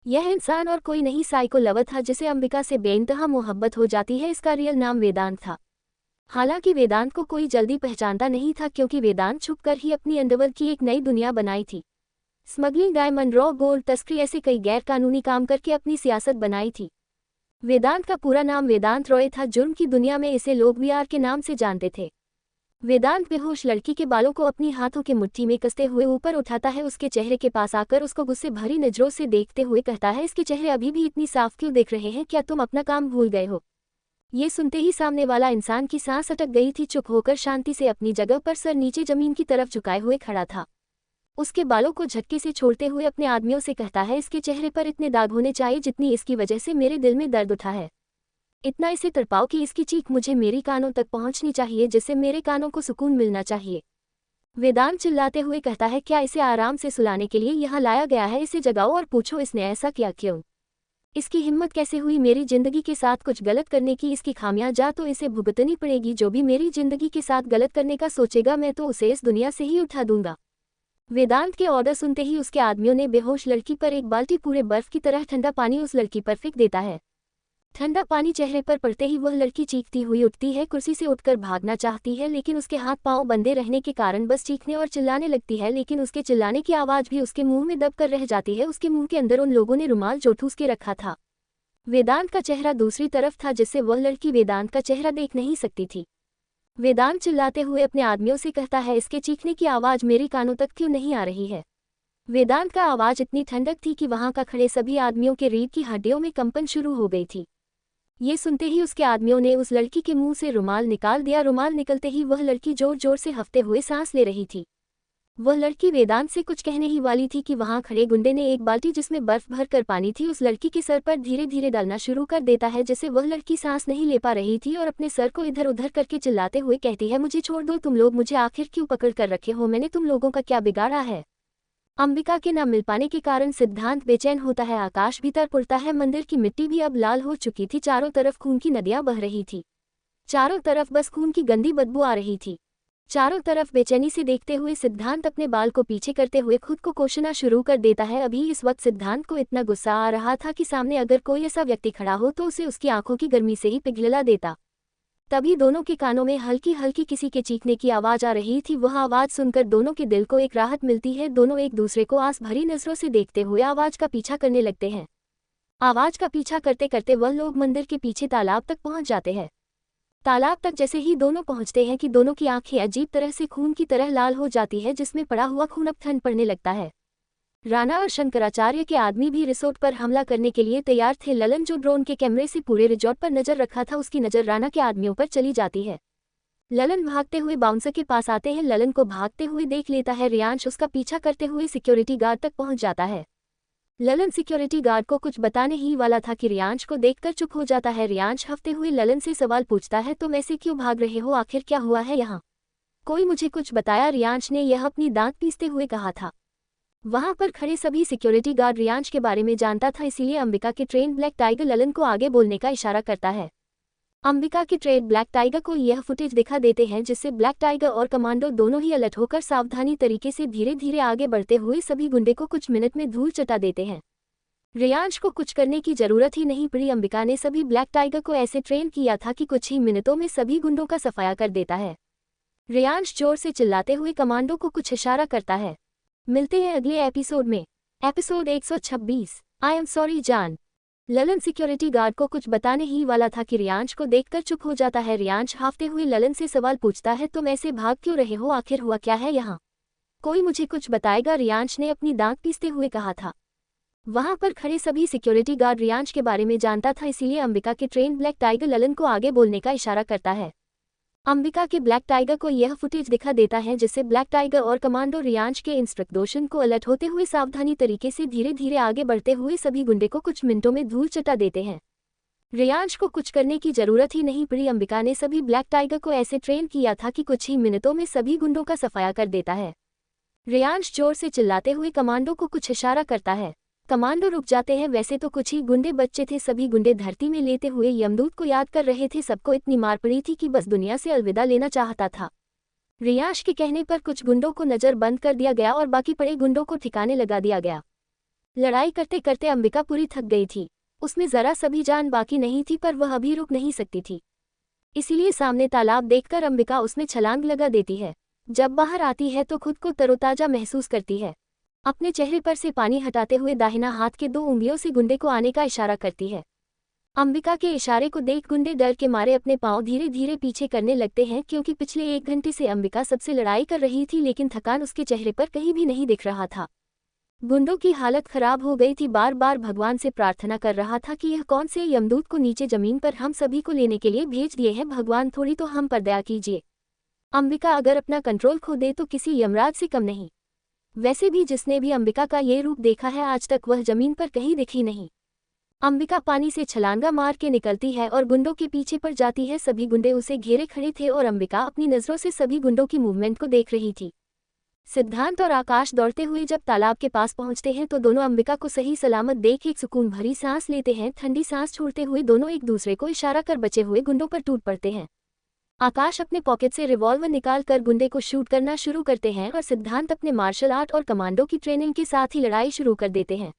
यह इंसान और कोई नहीं, साइको लवर था जिसे अंबिका से बेइंतहा मोहब्बत हो जाती है। इसका रियल नाम वेदांत था। हालांकि वेदांत को कोई जल्दी पहचानता नहीं था क्योंकि वेदांत छुपकर ही अपनी अंडरवर्ल्ड की एक नई दुनिया बनाई थी। स्मगलिंग, डायमंड, रॉ गोल्ड, तस्करी, ऐसे कई गैर कानूनी काम करके अपनी सियासत बनाई थी। वेदांत का पूरा नाम वेदांत रॉय था। जुर्म की दुनिया में इसे लोग वीआर के नाम से जानते थे। वेदांत बेहोश लड़की के बालों को अपनी हाथों की मुट्ठी में कसते हुए ऊपर उठाता है। उसके चेहरे के पास आकर उसको गुस्से भरी नजरों से देखते हुए कहता है, इसके चेहरे अभी भी इतनी साफ क्यों देख रहे हैं? क्या तुम अपना काम भूल गए हो? ये सुनते ही सामने वाला इंसान की सांस अटक गई थी। चुप होकर शांति से अपनी जगह पर सर नीचे जमीन की तरफ झुकाए हुए खड़ा था। उसके बालों को झटके से छोड़ते हुए अपने आदमियों से कहता है, इसके चेहरे पर इतने दाग होने चाहिए जितनी इसकी वजह से मेरे दिल में दर्द उठा है। इतना इसे तड़पाओ कि इसकी चीख मुझे मेरी कानों तक पहुंचनी चाहिए, जिससे मेरे कानों को सुकून मिलना चाहिए। वेदांत चिल्लाते हुए कहता है, क्या इसे आराम से सुलाने के लिए यहाँ लाया गया है? इसे जगाओ और पूछो इसने ऐसा किया क्यों? इसकी हिम्मत कैसे हुई मेरी जिंदगी के साथ कुछ गलत करने की? इसकी खामियां जा तो इसे भुगतनी पड़ेगी। जो भी मेरी जिंदगी के साथ गलत करने का सोचेगा मैं तो उसे इस दुनिया से ही उठा दूंगा। वेदांत के ऑर्डर सुनते ही उसके आदमियों ने बेहोश लड़की पर एक बाल्टी पूरे बर्फ की तरह ठंडा पानी उस लड़की पर फेंक देता है। ठंडा पानी चेहरे पर पड़ते ही वह लड़की चीखती हुई उठती है। कुर्सी से उठकर भागना चाहती है लेकिन उसके हाथ पांव बंधे रहने के कारण बस चीखने और चिल्लाने लगती है, लेकिन उसके चिल्लाने की आवाज भी उसके मुंह में दब कर रह जाती है। उसके मुंह के अंदर उन लोगों ने रुमाल जो ठूस के रखा था। वेदांत का चेहरा दूसरी तरफ था जिससे वह लड़की वेदांत का चेहरा देख नहीं सकती थी। वेदांत चिल्लाते हुए अपने आदमियों से कहता है, इसके चीखने की आवाज मेरे कानों तक क्यों नहीं आ रही है? वेदांत का आवाज इतनी ठंडक थी कि वहां का खड़े सभी आदमियों के रीढ़ की हड्डियों में कंपन शुरू हो गई थी। ये सुनते ही उसके आदमियों ने उस लड़की के मुंह से रुमाल निकाल दिया। रुमाल निकलते ही वह लड़की जोर जोर से हंफते हुए सांस ले रही थी। वह लड़की वेदांत से कुछ कहने ही वाली थी कि वहां खड़े गुंडे ने एक बाल्टी जिसमें बर्फ भर कर पानी थी उस लड़की के सर पर धीरे धीरे डालना शुरू कर देता है, जिससे वह लड़की सांस नहीं ले पा रही थी और अपने सर को इधर उधर करके चिल्लाते हुए कहती है, मुझे छोड़ दो, तुम लोग मुझे आखिर क्यों पकड़ कर रखे हो? मैंने तुम लोगों का क्या बिगाड़ा है? अंबिका के न मिल पाने के कारण सिद्धांत बेचैन होता है। आकाश भीतर उड़ता है। मंदिर की मिट्टी भी अब लाल हो चुकी थी। चारों तरफ खून की नदियां बह रही थी। चारों तरफ बस खून की गंदी बदबू आ रही थी। चारों तरफ बेचैनी से देखते हुए सिद्धांत अपने बाल को पीछे करते हुए खुद को कोसना शुरू कर देता है। अभी इस वक्त सिद्धांत को इतना गुस्सा आ रहा था कि सामने अगर कोई ऐसा व्यक्ति खड़ा हो तो उसे उसकी आंखों की गर्मी से ही पिघला देता। तभी दोनों के कानों में हल्की हल्की किसी के चीखने की आवाज आ रही थी। वह आवाज सुनकर दोनों के दिल को एक राहत मिलती है। दोनों एक दूसरे को आस भरी नजरों से देखते हुए आवाज का पीछा करने लगते हैं। आवाज का पीछा करते करते वह लोग मंदिर के पीछे तालाब तक पहुंच जाते हैं। तालाब तक जैसे ही दोनों पहुंचते हैं कि दोनों की आंखें अजीब तरह से खून की तरह लाल हो जाती है, जिसमें पड़ा हुआ खून अब ठंड पड़ने लगता है। राणा और शंकराचार्य के आदमी भी रिसोर्ट पर हमला करने के लिए तैयार थे। ललन जो ड्रोन के कैमरे से पूरे रिजॉर्ट पर नजर रखा था, उसकी नजर राणा के आदमियों पर चली जाती है। ललन भागते हुए बाउंसर के पास आते हैं। ललन को भागते हुए देख लेता है। रियांश उसका पीछा करते हुए सिक्योरिटी गार्ड तक पहुंच जाता है। ललन सिक्योरिटी गार्ड को कुछ बताने ही वाला था कि रियांश को देखकर चुप हो जाता है। रियांश हफ्ते हुए ललन से सवाल पूछता है, तुम ऐसे क्यों भाग रहे हो? आखिर क्या हुआ है यहाँ? कोई मुझे कुछ बताया? रियांश ने यह अपनी दांत पीसते हुए कहा था। वहां पर खड़े सभी सिक्योरिटी गार्ड रियांश के बारे में जानता था, इसीलिए अंबिका के ट्रेन ब्लैक टाइगर ललन को आगे बोलने का इशारा करता है। अंबिका के ट्रेन ब्लैक टाइगर को यह फुटेज दिखा देते हैं, जिससे ब्लैक टाइगर और कमांडो दोनों ही अलर्ट होकर सावधानी तरीके से धीरे धीरे आगे बढ़ते हुए सभी गुंडे को कुछ मिनट में धूल चटा देते हैं। रियांश को कुछ करने की जरूरत ही नहीं पड़ी। अंबिका ने सभी ब्लैक टाइगर को ऐसे ट्रेन किया था कि कुछ ही मिनटों में सभी गुंडों का सफाया कर देता है। रियांश जोर से चिल्लाते हुए कमांडो को कुछ इशारा करता है। मिलते हैं अगले एपिसोड में। एपिसोड 126, आई एम सॉरी जान। ललन सिक्योरिटी गार्ड को कुछ बताने ही वाला था कि रियांश को देखकर चुप हो जाता है। रियांश हाफते हुए ललन से सवाल पूछता है, तुम ऐसे भाग क्यों रहे हो? आखिर हुआ क्या है यहाँ? कोई मुझे कुछ बताएगा? रियांश ने अपनी दांत पीसते हुए कहा था। वहां पर खड़े सभी सिक्योरिटी गार्ड रियांश के बारे में जानता था, इसीलिए अंबिका के ट्रेन ब्लैक टाइगर ललन को आगे बोलने का इशारा करता है। अंबिका के ब्लैक टाइगर को यह फुटेज दिखा देता है जिससे ब्लैक टाइगर और कमांडो रियांश के इंस्ट्रक्शन को अलर्ट होते हुए सावधानी तरीके से धीरे धीरे आगे बढ़ते हुए सभी गुंडे को कुछ मिनटों में धूल चटा देते हैं। रियांश को कुछ करने की जरूरत ही नहीं पड़ी। अंबिका ने सभी ब्लैक टाइगर को ऐसे ट्रेन किया था कि कुछ ही मिनटों में सभी गुंडों का सफाया कर देता है। रियांश जोर से चिल्लाते हुए कमांडो को कुछ इशारा करता है। कमांडो रुक जाते हैं। वैसे तो कुछ ही गुंडे बच्चे थे, सभी गुंडे धरती में लेते हुए यमदूत को याद कर रहे थे। सबको इतनी मार पड़ी थी कि बस दुनिया से अलविदा लेना चाहता था। रियांश के कहने पर कुछ गुंडों को नजर बंद कर दिया गया और बाकी पड़े गुंडों को ठिकाने लगा दिया गया। लड़ाई करते करते अंबिका पूरी थक गई थी। उसमें जरा सभी जान बाकी नहीं थी, पर वह अभी रुक नहीं सकती थी। इसीलिए सामने तालाब देखकर अंबिका उसमें छलांग लगा देती है। जब बाहर आती है तो खुद को तरोताजा महसूस करती है। अपने चेहरे पर से पानी हटाते हुए दाहिना हाथ के 2 उंगलियों से गुंडे को आने का इशारा करती है। अंबिका के इशारे को देख गुंडे डर के मारे अपने पांव धीरे धीरे पीछे करने लगते हैं, क्योंकि पिछले 1 घंटे से अंबिका सबसे लड़ाई कर रही थी, लेकिन थकान उसके चेहरे पर कहीं भी नहीं दिख रहा था। गुंडों की हालत खराब हो गई थी। बार बार भगवान से प्रार्थना कर रहा था कि यह कौन से यमदूत को नीचे जमीन पर हम सभी को लेने के लिए भेज दिए हैं। भगवान थोड़ी तो हम पर दया कीजिए। अंबिका अगर अपना कंट्रोल खो दे तो किसी यमराज से कम नहीं। वैसे भी जिसने भी अंबिका का ये रूप देखा है आज तक वह जमीन पर कहीं दिखी नहीं। अंबिका पानी से छलांगा मार के निकलती है और गुंडों के पीछे पड़ जाती है। सभी गुंडे उसे घेरे खड़े थे और अंबिका अपनी नजरों से सभी गुंडों की मूवमेंट को देख रही थी। सिद्धांत और आकाश दौड़ते हुए जब तालाब के पास पहुंचते हैं तो दोनों अंबिका को सही सलामत देख एक सुकून भरी सांस लेते हैं। ठंडी सांस छोड़ते हुए दोनों एक दूसरे को इशारा कर बचे हुए गुंडों पर टूट पड़ते हैं। आकाश अपने पॉकेट से रिवॉल्वर निकाल कर गुंडे को शूट करना शुरू करते हैं और सिद्धांत अपने मार्शल आर्ट और कमांडो की ट्रेनिंग के साथ ही लड़ाई शुरू कर देते हैं।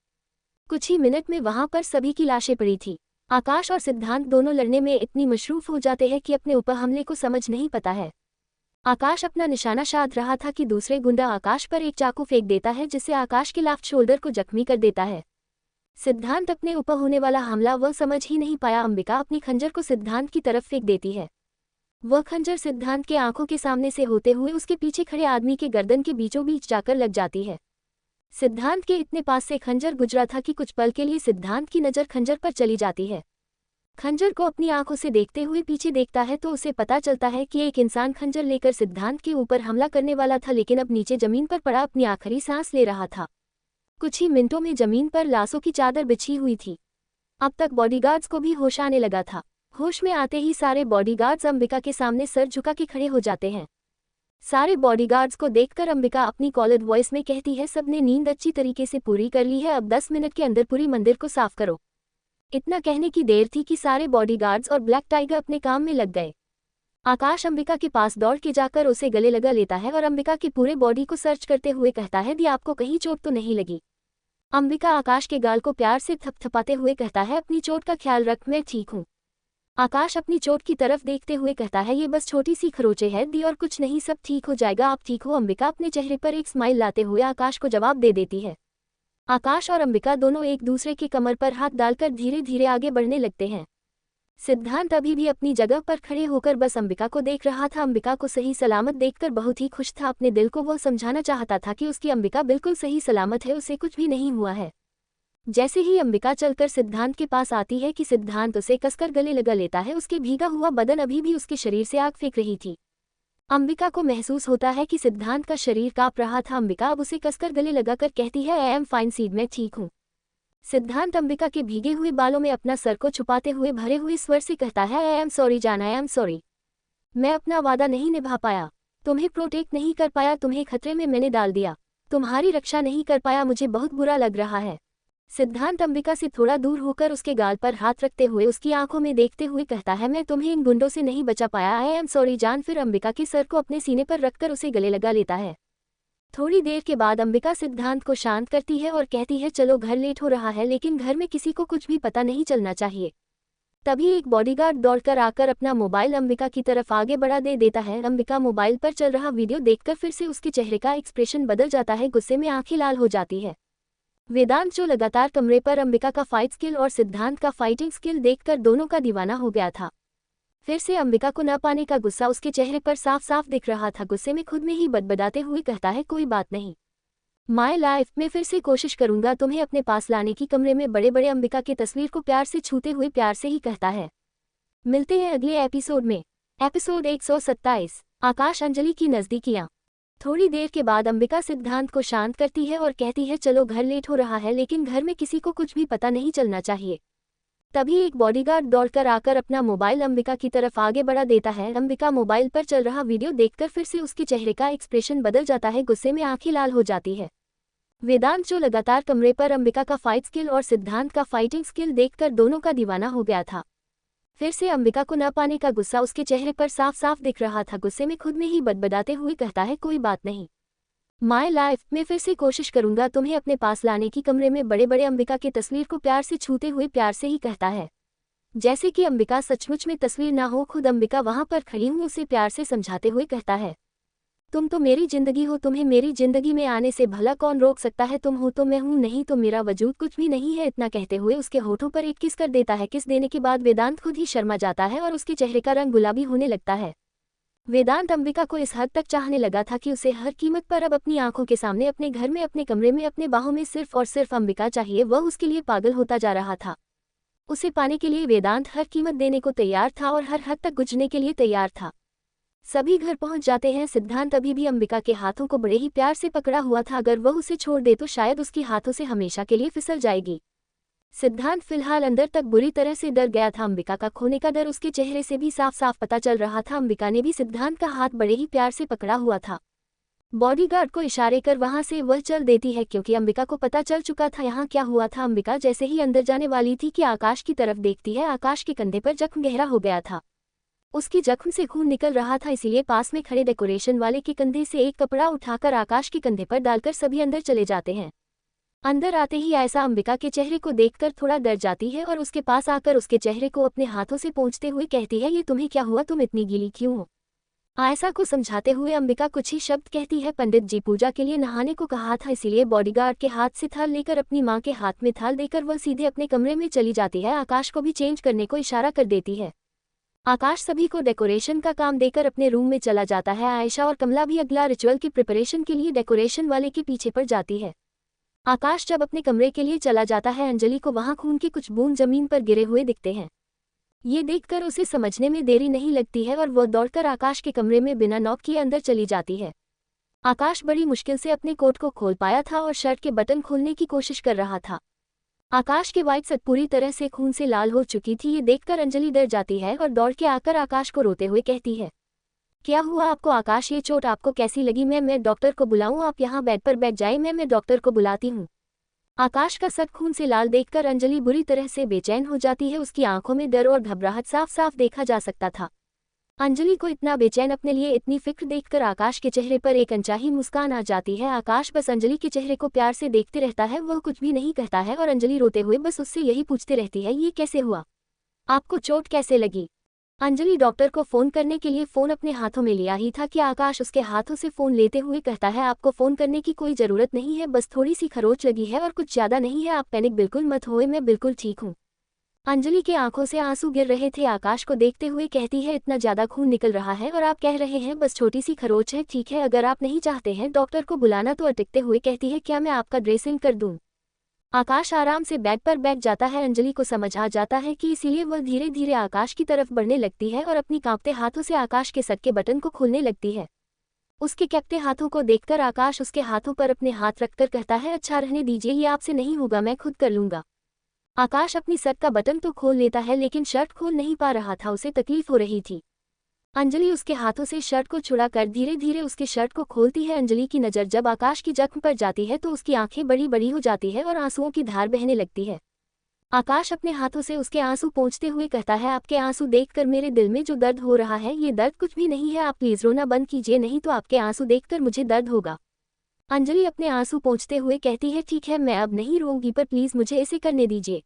कुछ ही मिनट में वहां पर सभी की लाशें पड़ी थी। आकाश और सिद्धांत दोनों लड़ने में इतनी मशरूफ हो जाते हैं कि अपने ऊपर हमले को समझ नहीं पता है। आकाश अपना निशाना साध रहा था कि दूसरे गुंडा आकाश पर एक चाकू फेंक देता है, जिससे आकाश के लेफ्ट शोल्डर को जख्मी कर देता है। सिद्धांत अपने ऊपर होने वाला हमला वह समझ ही नहीं पाया। अंबिका अपनी खंजर को सिद्धांत की तरफ फेंक देती है। वह खंजर सिद्धांत के आंखों के सामने से होते हुए उसके पीछे खड़े आदमी के गर्दन के बीचों बीच जाकर लग जाती है। सिद्धांत के इतने पास से खंजर गुजरा था कि कुछ पल के लिए सिद्धांत की नज़र खंजर पर चली जाती है। खंजर को अपनी आंखों से देखते हुए पीछे देखता है तो उसे पता चलता है कि एक इंसान खंजर लेकर सिद्धांत के ऊपर हमला करने वाला था, लेकिन अब नीचे जमीन पर पड़ा अपनी आखिरी सांस ले रहा था। कुछ ही मिनटों में जमीन पर लाशों की चादर बिछी हुई थी। अब तक बॉडीगार्ड्स को भी होश आने लगा था। होश में आते ही सारे बॉडीगार्ड्स अंबिका के सामने सर झुका के खड़े हो जाते हैं। सारे बॉडीगार्ड्स को देखकर अंबिका अपनी कॉलर वॉइस में कहती है, सबने नींद अच्छी तरीके से पूरी कर ली है, अब 10 मिनट के अंदर पूरी मंदिर को साफ करो। इतना कहने की देर थी कि सारे बॉडीगार्ड्स और ब्लैक टाइगर अपने काम में लग गए। आकाश अंबिका के पास दौड़ के जाकर उसे गले लगा लेता है और अंबिका की पूरे बॉडी को सर्च करते हुए कहता है, दी आपको कहीं चोट तो नहीं लगी? अंबिका आकाश के गाल को प्यार से थपथपाते हुए कहता है, अपनी चोट का ख्याल रख, मैं ठीक हूँ। आकाश अपनी चोट की तरफ देखते हुए कहता है, ये बस छोटी सी खरोंचे है दी, और कुछ नहीं, सब ठीक हो जाएगा, आप ठीक हो? अंबिका अपने चेहरे पर एक स्माइल लाते हुए आकाश को जवाब दे देती है। आकाश और अंबिका दोनों एक दूसरे की कमर पर हाथ डालकर धीरे धीरे आगे बढ़ने लगते हैं। सिद्धांत अभी भी अपनी जगह पर खड़े होकर बस अंबिका को देख रहा था। अंबिका को सही सलामत देखकर बहुत ही खुश था। अपने दिल को वह समझाना चाहता था कि उसकी अंबिका बिल्कुल सही सलामत है, उसे कुछ भी नहीं हुआ है। जैसे ही अंबिका चलकर सिद्धांत के पास आती है कि सिद्धांत उसे कसकर गले लगा लेता है, उसके भीगा हुआ बदन अभी भी उसके शरीर से आग फेंक रही थी। अंबिका को महसूस होता है कि सिद्धांत का शरीर कांप रहा था। अंबिका अब उसे कसकर गले लगाकर कहती है, आई एम फाइन सीड, मैं ठीक हूँ। सिद्धांत अंबिका के भीगे हुए बालों में अपना सर को छुपाते हुए भरे हुए स्वर से कहता है, आई एम सॉरी जान, आई एम सॉरी। मैं अपना वादा नहीं निभा पाया, तुम्हें प्रोटेक्ट नहीं कर पाया, तुम्हें खतरे में मैंने डाल दिया, तुम्हारी रक्षा नहीं कर पाया, मुझे बहुत बुरा लग रहा है। सिद्धांत अंबिका से थोड़ा दूर होकर उसके गाल पर हाथ रखते हुए उसकी आंखों में देखते हुए कहता है, मैं तुम्हें इन गुंडों से नहीं बचा पाया, आई एम सॉरी जान। फिर अंबिका के सर को अपने सीने पर रखकर उसे गले लगा लेता है। थोड़ी देर के बाद अंबिका सिद्धांत को शांत करती है और कहती है चलो घर लेट हो रहा है लेकिन घर में किसी को कुछ भी पता नहीं चलना चाहिए। तभी एक बॉडीगार्ड दौड़कर आकर अपना मोबाइल अंबिका की तरफ आगे बढ़ा दे देता है। अंबिका मोबाइल पर चल रहा वीडियो देखकर फिर से उसके चेहरे का एक्सप्रेशन बदल जाता है, गुस्से में आंखें लाल हो जाती है। वेदांत जो लगातार कमरे पर अंबिका का फाइट स्किल और सिद्धांत का फाइटिंग स्किल देखकर दोनों का दीवाना हो गया था। फिर से अंबिका को न पाने का गुस्सा उसके चेहरे पर साफ साफ दिख रहा था। गुस्से में खुद में ही बदबदाते हुए कहता है कोई बात नहीं माय लाइफ में फिर से कोशिश करूंगा तुम्हें अपने पास लाने की। कमरे में बड़े बड़े अंबिका की तस्वीर को प्यार से छूते हुए प्यार से ही कहता है। मिलते हैं अगले एपिसोड में। एपिसोड 127 आकाश अंजलि की नज़दीकियां। थोड़ी देर के बाद अंबिका सिद्धांत को शांत करती है और कहती है चलो घर लेट हो रहा है लेकिन घर में किसी को कुछ भी पता नहीं चलना चाहिए। तभी एक बॉडीगार्ड दौड़कर आकर अपना मोबाइल अंबिका की तरफ आगे बढ़ा देता है। अंबिका मोबाइल पर चल रहा वीडियो देखकर फिर से उसके चेहरे का एक्सप्रेशन बदल जाता है, गुस्से में आंखें लाल हो जाती है। वेदांत जो लगातार कमरे पर अंबिका का फाइट स्किल और सिद्धांत का फाइटिंग स्किल देखकर दोनों का दीवाना हो गया था। फिर से अंबिका को न पाने का गुस्सा उसके चेहरे पर साफ साफ दिख रहा था। गुस्से में खुद में ही बदबदाते हुए कहता है कोई बात नहीं माय लाइफ में फिर से कोशिश करूंगा तुम्हें अपने पास लाने की। कमरे में बड़े बड़े अंबिका की तस्वीर को प्यार से छूते हुए प्यार से ही कहता है। जैसे कि अंबिका सचमुच में तस्वीर ना हो, खुद अंबिका वहां पर खड़ी हुई उसे प्यार से समझाते हुए कहता है तुम तो मेरी जिंदगी हो, तुम्हें मेरी जिंदगी में आने से भला कौन रोक सकता है। तुम हो तो मैं हूं, नहीं तो मेरा वजूद कुछ भी नहीं है। इतना कहते हुए उसके होठों पर एक किस कर देता है। किस देने के बाद वेदांत खुद ही शर्मा जाता है और उसके चेहरे का रंग गुलाबी होने लगता है। वेदांत अंबिका को इस हद तक चाहने लगा था कि उसे हर कीमत पर अब अपनी आंखों के सामने अपने घर में अपने कमरे में अपने बाहों में सिर्फ और सिर्फ अंबिका चाहिए। वह उसके लिए पागल होता जा रहा था। उसे पाने के लिए वेदांत हर कीमत देने को तैयार था और हर हद तक गुजरने के लिए तैयार था। सभी घर पहुंच जाते हैं। सिद्धांत अभी भी अंबिका के हाथों को बड़े ही प्यार से पकड़ा हुआ था। अगर वह उसे छोड़ दे तो शायद उसकी हाथों से हमेशा के लिए फिसल जाएगी। सिद्धांत फिलहाल अंदर तक बुरी तरह से डर गया था। अंबिका का खोने का डर उसके चेहरे से भी साफ साफ पता चल रहा था। अंबिका ने भी सिद्धांत का हाथ बड़े ही प्यार से पकड़ा हुआ था। बॉडीगार्ड को इशारे कर वहां से वह चल देती है क्योंकि अंबिका को पता चल चुका था यहाँ क्या हुआ था। अंबिका जैसे ही अंदर जाने वाली थी कि आकाश की तरफ देखती है। आकाश के कंधे पर जख्म गहरा हो गया था। उसकी जख्म से खून निकल रहा था, इसीलिए पास में खड़े डेकोरेशन वाले के कंधे से एक कपड़ा उठाकर आकाश के कंधे पर डालकर सभी अंदर चले जाते हैं। अंदर आते ही आयशा अंबिका के चेहरे को देखकर थोड़ा डर जाती है और उसके पास आकर उसके चेहरे को अपने हाथों से पोंछते हुए कहती है ये तुम्हें क्या हुआ, तुम इतनी गीली क्यों हो। आयशा को समझाते हुए अंबिका कुछ ही शब्द कहती है। पंडित जी पूजा के लिए नहाने को कहा था, इसीलिए बॉडीगार्ड के हाथ से थाल लेकर अपनी मां के हाथ में थाल देकर वह सीधे अपने कमरे में चली जाती है। आकाश को भी चेंज करने को इशारा कर देती है। आकाश सभी को डेकोरेशन का काम देकर अपने रूम में चला जाता है। आयशा और कमला भी अगला रिचुअल की प्रिपरेशन के लिए डेकोरेशन वाले के पीछे पड़ जाती है। आकाश जब अपने कमरे के लिए चला जाता है, अंजलि को वहां खून के कुछ बूंद जमीन पर गिरे हुए दिखते हैं। ये देखकर उसे समझने में देरी नहीं लगती है और वह दौड़कर आकाश के कमरे में बिना नॉक किए अंदर चली जाती है। आकाश बड़ी मुश्किल से अपने कोट को खोल पाया था और शर्ट के बटन खोलने की कोशिश कर रहा था। आकाश की वाइट शर्ट पूरी तरह से खून से लाल हो चुकी थी। ये देखकर अंजलि डर जाती है और दौड़ के आकर आकाश को रोते हुए कहती है क्या हुआ आपको आकाश, ये चोट आपको कैसी लगी। मैं डॉक्टर को बुलाऊं, आप यहाँ बेड पर बैठ जाए, मैं डॉक्टर को बुलाती हूँ। आकाश का सर खून से लाल देखकर अंजलि बुरी तरह से बेचैन हो जाती है। उसकी आंखों में डर और घबराहट साफ साफ देखा जा सकता था। अंजलि को इतना बेचैन, अपने लिए इतनी फिक्र देखकर आकाश के चेहरे पर एक अनचाही मुस्कान आ जाती है। आकाश बस अंजलि के चेहरे को प्यार से देखते रहता है, वह कुछ भी नहीं कहता है और अंजलि रोते हुए बस उससे यही पूछती रहती है ये कैसे हुआ, आपको चोट कैसे लगी। अंजलि डॉक्टर को फोन करने के लिए फोन अपने हाथों में लिया ही था कि आकाश उसके हाथों से फोन लेते हुए कहता है आपको फोन करने की कोई जरूरत नहीं है, बस थोड़ी सी खरोच लगी है और कुछ ज्यादा नहीं है, आप पैनिक बिल्कुल मत होए, मैं बिल्कुल ठीक हूँ। अंजलि के आंखों से आंसू गिर रहे थे। आकाश को देखते हुए कहती है इतना ज्यादा खून निकल रहा है और आप कह रहे हैं बस छोटी सी खरोच है, ठीक है अगर आप नहीं चाहते हैं डॉक्टर को बुलाना तो अटकते हुए कहती है क्या मैं आपका ड्रेसिंग कर दूं। आकाश आराम से बेड पर बैठ जाता है। अंजलि को समझ आ जाता है कि इसीलिए वह धीरे धीरे आकाश की तरफ बढ़ने लगती है और अपनी कांपते हाथों से आकाश के शर्ट के बटन को खोलने लगती है। उसके कांपते हाथों को देखकर आकाश उसके हाथों पर अपने हाथ रखकर कहता है अच्छा रहने दीजिए, ये आपसे नहीं होगा, मैं खुद कर लूंगा। आकाश अपनी शर्ट का बटन तो खोल लेता है लेकिन शर्ट खोल नहीं पा रहा था, उसे तकलीफ हो रही थी। अंजलि उसके हाथों से शर्ट को छुड़ाकर धीरे धीरे उसके शर्ट को खोलती है। अंजलि की नज़र जब आकाश की जख्म पर जाती है तो उसकी आंखें बड़ी बड़ी हो जाती है और आंसुओं की धार बहने लगती है। आकाश अपने हाथों से उसके आंसू पोंछते हुए कहता है आपके आंसू देखकर मेरे दिल में जो दर्द हो रहा है ये दर्द कुछ भी नहीं है, आप प्लीज रोना बंद कीजिए नहीं तो आपके आंसू देखकर मुझे दर्द होगा। अंजलि अपने आंसू पोंछते हुए कहती है ठीक है मैं अब नहीं रोऊंगी पर प्लीज मुझे ऐसे करने दीजिए।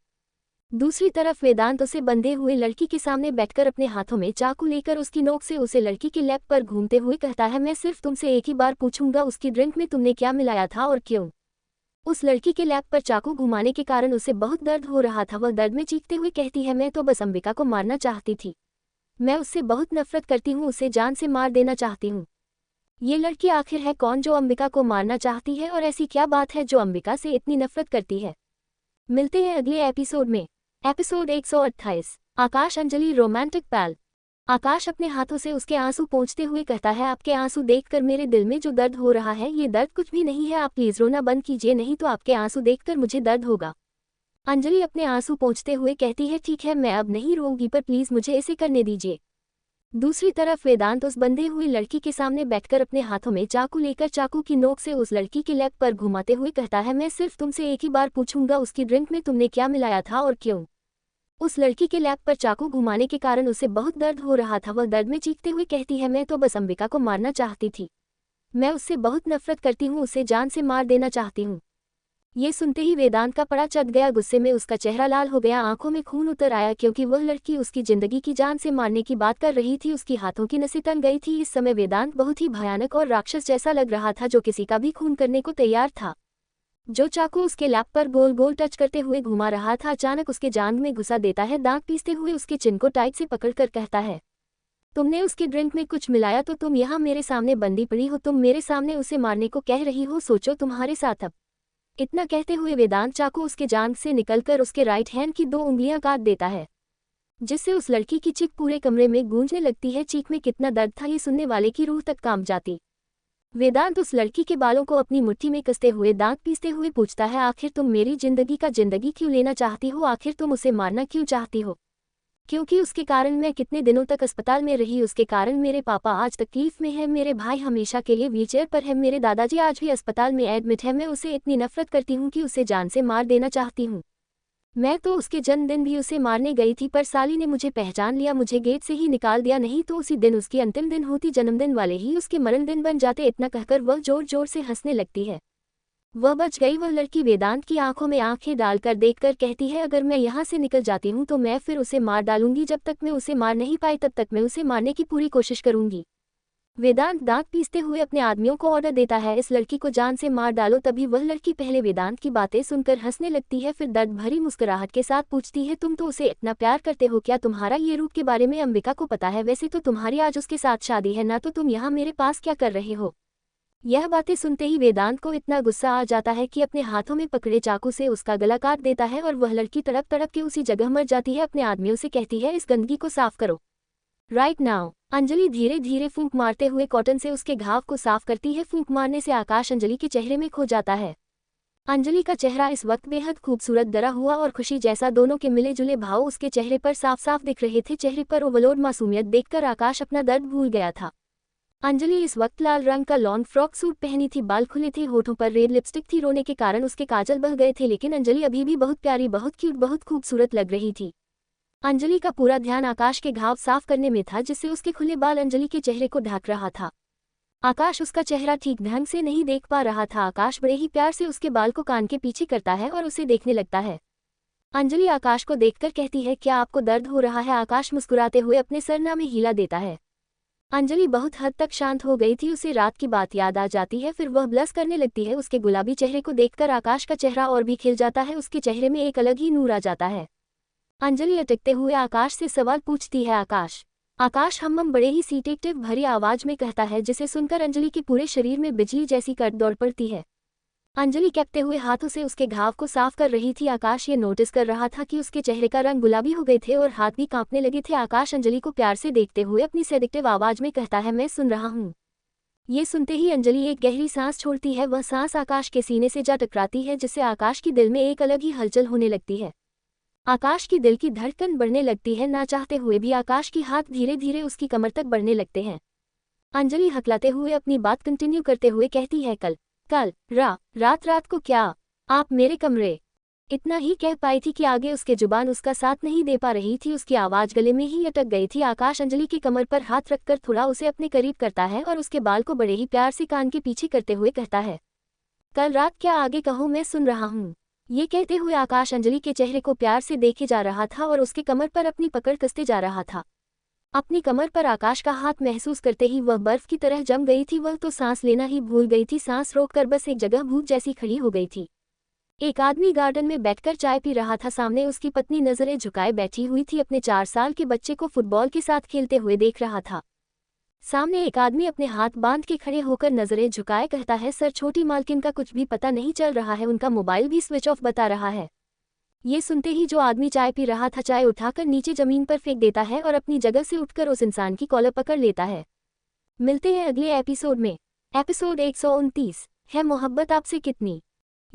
दूसरी तरफ वेदांत उसे बंधे हुए लड़की के सामने बैठकर अपने हाथों में चाकू लेकर उसकी नोक से उसे लड़की के लैप पर घूमते हुए कहता है मैं सिर्फ तुमसे एक ही बार पूछूंगा उसकी ड्रिंक में तुमने क्या मिलाया था और क्यों। उस लड़की के लैप पर चाकू घुमाने के कारण उसे बहुत दर्द हो रहा था। वह दर्द में चीखते हुए कहती है मैं तो बस अंबिका को मारना चाहती थी। मैं उससे बहुत नफरत करती हूँ, उसे जान से मार देना चाहती हूँ। ये लड़की आखिर है कौन जो अंबिका को मारना चाहती है और ऐसी क्या बात है जो अंबिका से इतनी नफरत करती है। मिलते हैं अगले एपिसोड में। एपिसोड 128 आकाश अंजलि रोमांटिक पैल। आकाश अपने हाथों से उसके आंसू पोंछते हुए कहता है आपके आंसू देखकर मेरे दिल में जो दर्द हो रहा है ये दर्द कुछ भी नहीं है, आप प्लीज रोना बंद कीजिए नहीं तो आपके आंसू देखकर मुझे दर्द होगा। अंजलि अपने आंसू पोंछते हुए कहती है ठीक है मैं अब नहीं रोऊंगी पर प्लीज मुझे ऐसे करने दीजिए। दूसरी तरफ वेदांत उस बंधे हुई लड़की के सामने बैठकर अपने हाथों में चाकू लेकर चाकू की नोक से उस लड़की के लैप पर घुमाते हुए कहता है मैं सिर्फ तुमसे एक ही बार पूछूंगा उसकी ड्रिंक में तुमने क्या मिलाया था और क्यों। उस लड़की के लैप पर चाकू घुमाने के कारण उसे बहुत दर्द हो रहा था। वह दर्द में चीखते हुए कहती है मैं तो बस अंबिका को मारना चाहती थी। मैं उससे बहुत नफरत करती हूँ, उसे जान से मार देना चाहती हूँ। ये सुनते ही वेदांत का पड़ा चढ़ गया, गुस्से में उसका चेहरा लाल हो गया, आंखों में खून उतर आया क्योंकि वह लड़की उसकी जिंदगी की जान से मारने की बात कर रही थी। उसकी हाथों की नसें तन गई थी। इस समय वेदांत बहुत ही भयानक और राक्षस जैसा लग रहा था जो किसी का भी खून करने को तैयार था। जो चाकू उसके लैप पर गोल गोल टच करते हुए घुमा रहा था अचानक उसके जांघ में घुसा देता है। दांत पीसते हुए उसके चिन को टाइट से पकड़कर कहता है तुमने उसकी ड्रिंक में कुछ मिलाया तो तुम यहाँ मेरे सामने बंदी पड़ी हो, तुम मेरे सामने उसे मारने को कह रही हो, सोचो तुम्हारे साथ अब। इतना कहते हुए वेदांत चाकू उसके जांघ से निकलकर उसके राइट हैंड की 2 उंगलियां काट देता है जिससे उस लड़की की चीख पूरे कमरे में गूंजने लगती है। चीख में कितना दर्द था ये सुनने वाले की रूह तक कांप जाती। वेदांत उस लड़की के बालों को अपनी मुट्ठी में कसते हुए दांत पीसते हुए पूछता है आखिर तुम मेरी जिंदगी का जिंदगी क्यों लेना चाहती हो, आखिर तुम उसे मारना क्यों चाहती हो। क्योंकि उसके कारण मैं कितने दिनों तक अस्पताल में रही, उसके कारण मेरे पापा आज तकलीफ में है, मेरे भाई हमेशा के लिए व्हीलचेयर पर है, मेरे दादाजी आज भी अस्पताल में एडमिट है। मैं उसे इतनी नफरत करती हूँ कि उसे जान से मार देना चाहती हूँ। मैं तो उसके जन्मदिन भी उसे मारने गई थी पर साली ने मुझे पहचान लिया, मुझे गेट से ही निकाल दिया, नहीं तो उसी दिन उसकी अंतिम दिन होती, जन्मदिन वाले ही उसके मरण दिन बन जाते। इतना कहकर वह जोर जोर से हंसने लगती है। वह बच गई। वह लड़की वेदांत की आंखों में आंखें डालकर देखकर कहती है अगर मैं यहाँ से निकल जाती हूँ तो मैं फिर उसे मार डालूंगी, जब तक मैं उसे मार नहीं पाई तब तक मैं उसे मारने की पूरी कोशिश करूंगी। वेदांत दांत पीसते हुए अपने आदमियों को ऑर्डर देता है इस लड़की को जान से मार डालो। तभी वह लड़की पहले वेदांत की बातें सुनकर हंसने लगती है, फिर दर्द भरी मुस्कुराहट के साथ पूछती है तुम तो उसे इतना प्यार करते हो, क्या तुम्हारा ये रूप के बारे में अंबिका को पता है, वैसे तो तुम्हारी आज उसके साथ शादी है ना, तो तुम यहाँ मेरे पास क्या कर रहे हो। यह बातें सुनते ही वेदांत को इतना गुस्सा आ जाता है कि अपने हाथों में पकड़े चाकू से उसका गला काट देता है और वह लड़की तड़प तड़प के उसी जगह मर जाती है। अपने आदमियों से कहती है इस गंदगी को साफ करो राइट नाउ। अंजलि धीरे धीरे फूंक मारते हुए कॉटन से उसके घाव को साफ करती है। फूंक मारने से आकाश अंजलि के चेहरे में खो जाता है। अंजलि का चेहरा इस वक्त बेहद खूबसूरत, डरा हुआ और खुशी जैसा दोनों के मिले जुले भाव उसके चेहरे पर साफ साफ दिख रहे थे। चेहरे पर ओवरलोड मासूमियत देखकर आकाश अपना दर्द भूल गया था। अंजलि इस वक्त लाल रंग का लॉन्ग फ्रॉक सूट पहनी थी, बाल खुले थे, होठों पर रेड लिपस्टिक थी, रोने के कारण उसके काजल बह गए थे, लेकिन अंजलि अभी भी बहुत प्यारी, बहुत क्यूट, बहुत खूबसूरत लग रही थी। अंजलि का पूरा ध्यान आकाश के घाव साफ करने में था जिससे उसके खुले बाल अंजलि के चेहरे को ढक रहा था। आकाश उसका चेहरा ठीक ढंग से नहीं देख पा रहा था। आकाश बड़े ही प्यार से उसके बाल को कान के पीछे करता है और उसे देखने लगता है। अंजलि आकाश को देखकर कहती है क्या आपको दर्द हो रहा है। आकाश मुस्कुराते हुए अपने सरना में हिला देता है। अंजलि बहुत हद तक शांत हो गई थी, उसे रात की बात याद आ जाती है, फिर वह ब्लश करने लगती है। उसके गुलाबी चेहरे को देखकर आकाश का चेहरा और भी खिल जाता है, उसके चेहरे में एक अलग ही नूर आ जाता है। अंजलि अटकते हुए आकाश से सवाल पूछती है। आकाश हम बड़े ही सीटेक्टिव भरी आवाज में कहता है जिसे सुनकर अंजलि के पूरे शरीर में बिजली जैसी कट दौड़ पड़ती है। अंजलि कहते हुए हाथों से उसके घाव को साफ कर रही थी। आकाश ये नोटिस कर रहा था कि उसके चेहरे का रंग गुलाबी हो गए थे और हाथ भी कांपने लगे थे। आकाश अंजलि को प्यार से देखते हुए अपनी सेडिक्टिव आवाज में कहता है मैं सुन रहा हूँ। ये सुनते ही अंजलि एक गहरी सांस छोड़ती है। वह सांस आकाश के सीने से जा टकराती है जिससे आकाश की दिल में एक अलग ही हलचल होने लगती है। आकाश की दिल की धड़कन बढ़ने लगती है। ना चाहते हुए भी आकाश की हाथ धीरे धीरे उसकी कमर तक बढ़ने लगते हैं। अंजलि हकलाते हुए अपनी बात कंटिन्यू करते हुए कहती है कल रात को क्या आप मेरे कमरे। इतना ही कह पाई थी कि आगे उसके जुबान उसका साथ नहीं दे पा रही थी, उसकी आवाज गले में ही अटक गई थी। आकाश अंजलि की कमर पर हाथ रखकर थोड़ा उसे अपने करीब करता है और उसके बाल को बड़े ही प्यार से कान के पीछे करते हुए कहता है कल रात क्या आगे कहूँ मैं सुन रहा हूँ। ये कहते हुए आकाश अंजलि के चेहरे को प्यार से देखे जा रहा था और उसके कमर पर अपनी पकड़ कसते जा रहा था। अपनी कमर पर आकाश का हाथ महसूस करते ही वह बर्फ की तरह जम गई थी। वह तो सांस लेना ही भूल गई थी, सांस रोककर बस एक जगह भूत जैसी खड़ी हो गई थी। एक आदमी गार्डन में बैठकर चाय पी रहा था। सामने उसकी पत्नी नजरें झुकाए बैठी हुई थी, अपने 4 साल के बच्चे को फुटबॉल के साथ खेलते हुए देख रहा था। सामने एक आदमी अपने हाथ बांध के खड़े होकर नजरें झुकाए कहता है, सर छोटी मालकिन का कुछ भी पता नहीं चल रहा है, उनका मोबाइल भी स्विच ऑफ बता रहा है। ये सुनते ही जो आदमी चाय पी रहा था चाय उठाकर नीचे जमीन पर फेंक देता है और अपनी जगह से उठकर उस इंसान की कॉलर पकड़ लेता है। मिलते हैं अगले एपिसोड में। एपिसोड 129 है मोहब्बत आपसे कितनी।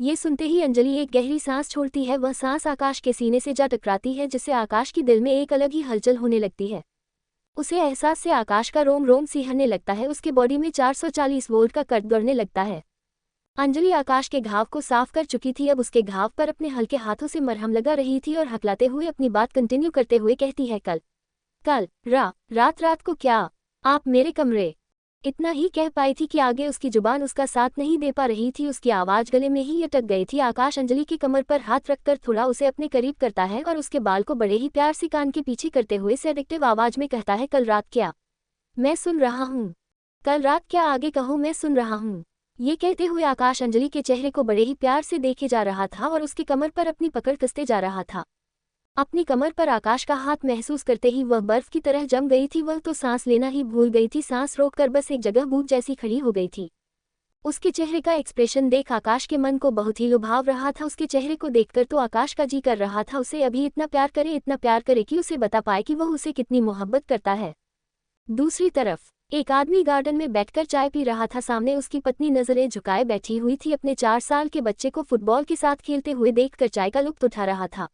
ये सुनते ही अंजलि एक गहरी सांस छोड़ती है। वह सांस आकाश के सीने से जा टकराती है, जिससे आकाश की दिल में एक अलग ही हलचल होने लगती है। उसे एहसास से आकाश का रोम रोम सिहरने लगता है, उसके बॉडी में 440 वोल्ट का करंट दौड़ने लगता है। अंजलि आकाश के घाव को साफ कर चुकी थी, अब उसके घाव पर अपने हल्के हाथों से मरहम लगा रही थी और हकलाते हुए अपनी बात कंटिन्यू करते हुए कहती है, कल रात को क्या आप मेरे कमरे। इतना ही कह पाई थी कि आगे उसकी जुबान उसका साथ नहीं दे पा रही थी, उसकी आवाज गले में ही अटक गई थी। आकाश अंजलि की कमर पर हाथ रखकर थोड़ा उसे अपने करीब करता है और उसके बाल को बड़े ही प्यार से कान के पीछे करते हुए सेडेक्टिव आवाज में कहता है, कल रात क्या मैं सुन रहा हूँ। कल रात क्या आगे कहूँ मैं सुन रहा हूँ। ये कहते हुए आकाश अंजलि के चेहरे को बड़े ही प्यार से देखे जा रहा था और उसकी कमर पर अपनी पकड़ कसते जा रहा था। अपनी कमर पर आकाश का हाथ महसूस करते ही वह बर्फ की तरह जम गई थी। वह तो सांस लेना ही भूल गई थी, सांस रोककर बस एक जगह भूत जैसी खड़ी हो गई थी। उसके चेहरे का एक्सप्रेशन देख आकाश के मन को बहुत ही लुभाव रहा था। उसके चेहरे को देखकर तो आकाश का जी कर रहा था उसे अभी इतना प्यार करे कि उसे बता पाए कि वह उसे कितनी मोहब्बत करता है। दूसरी तरफ एक आदमी गार्डन में बैठकर चाय पी रहा था। सामने उसकी पत्नी नजरें झुकाए बैठी हुई थी, अपने 4 साल के बच्चे को फुटबॉल के साथ खेलते हुए देखकर चाय का लुत्फ उठा रहा था।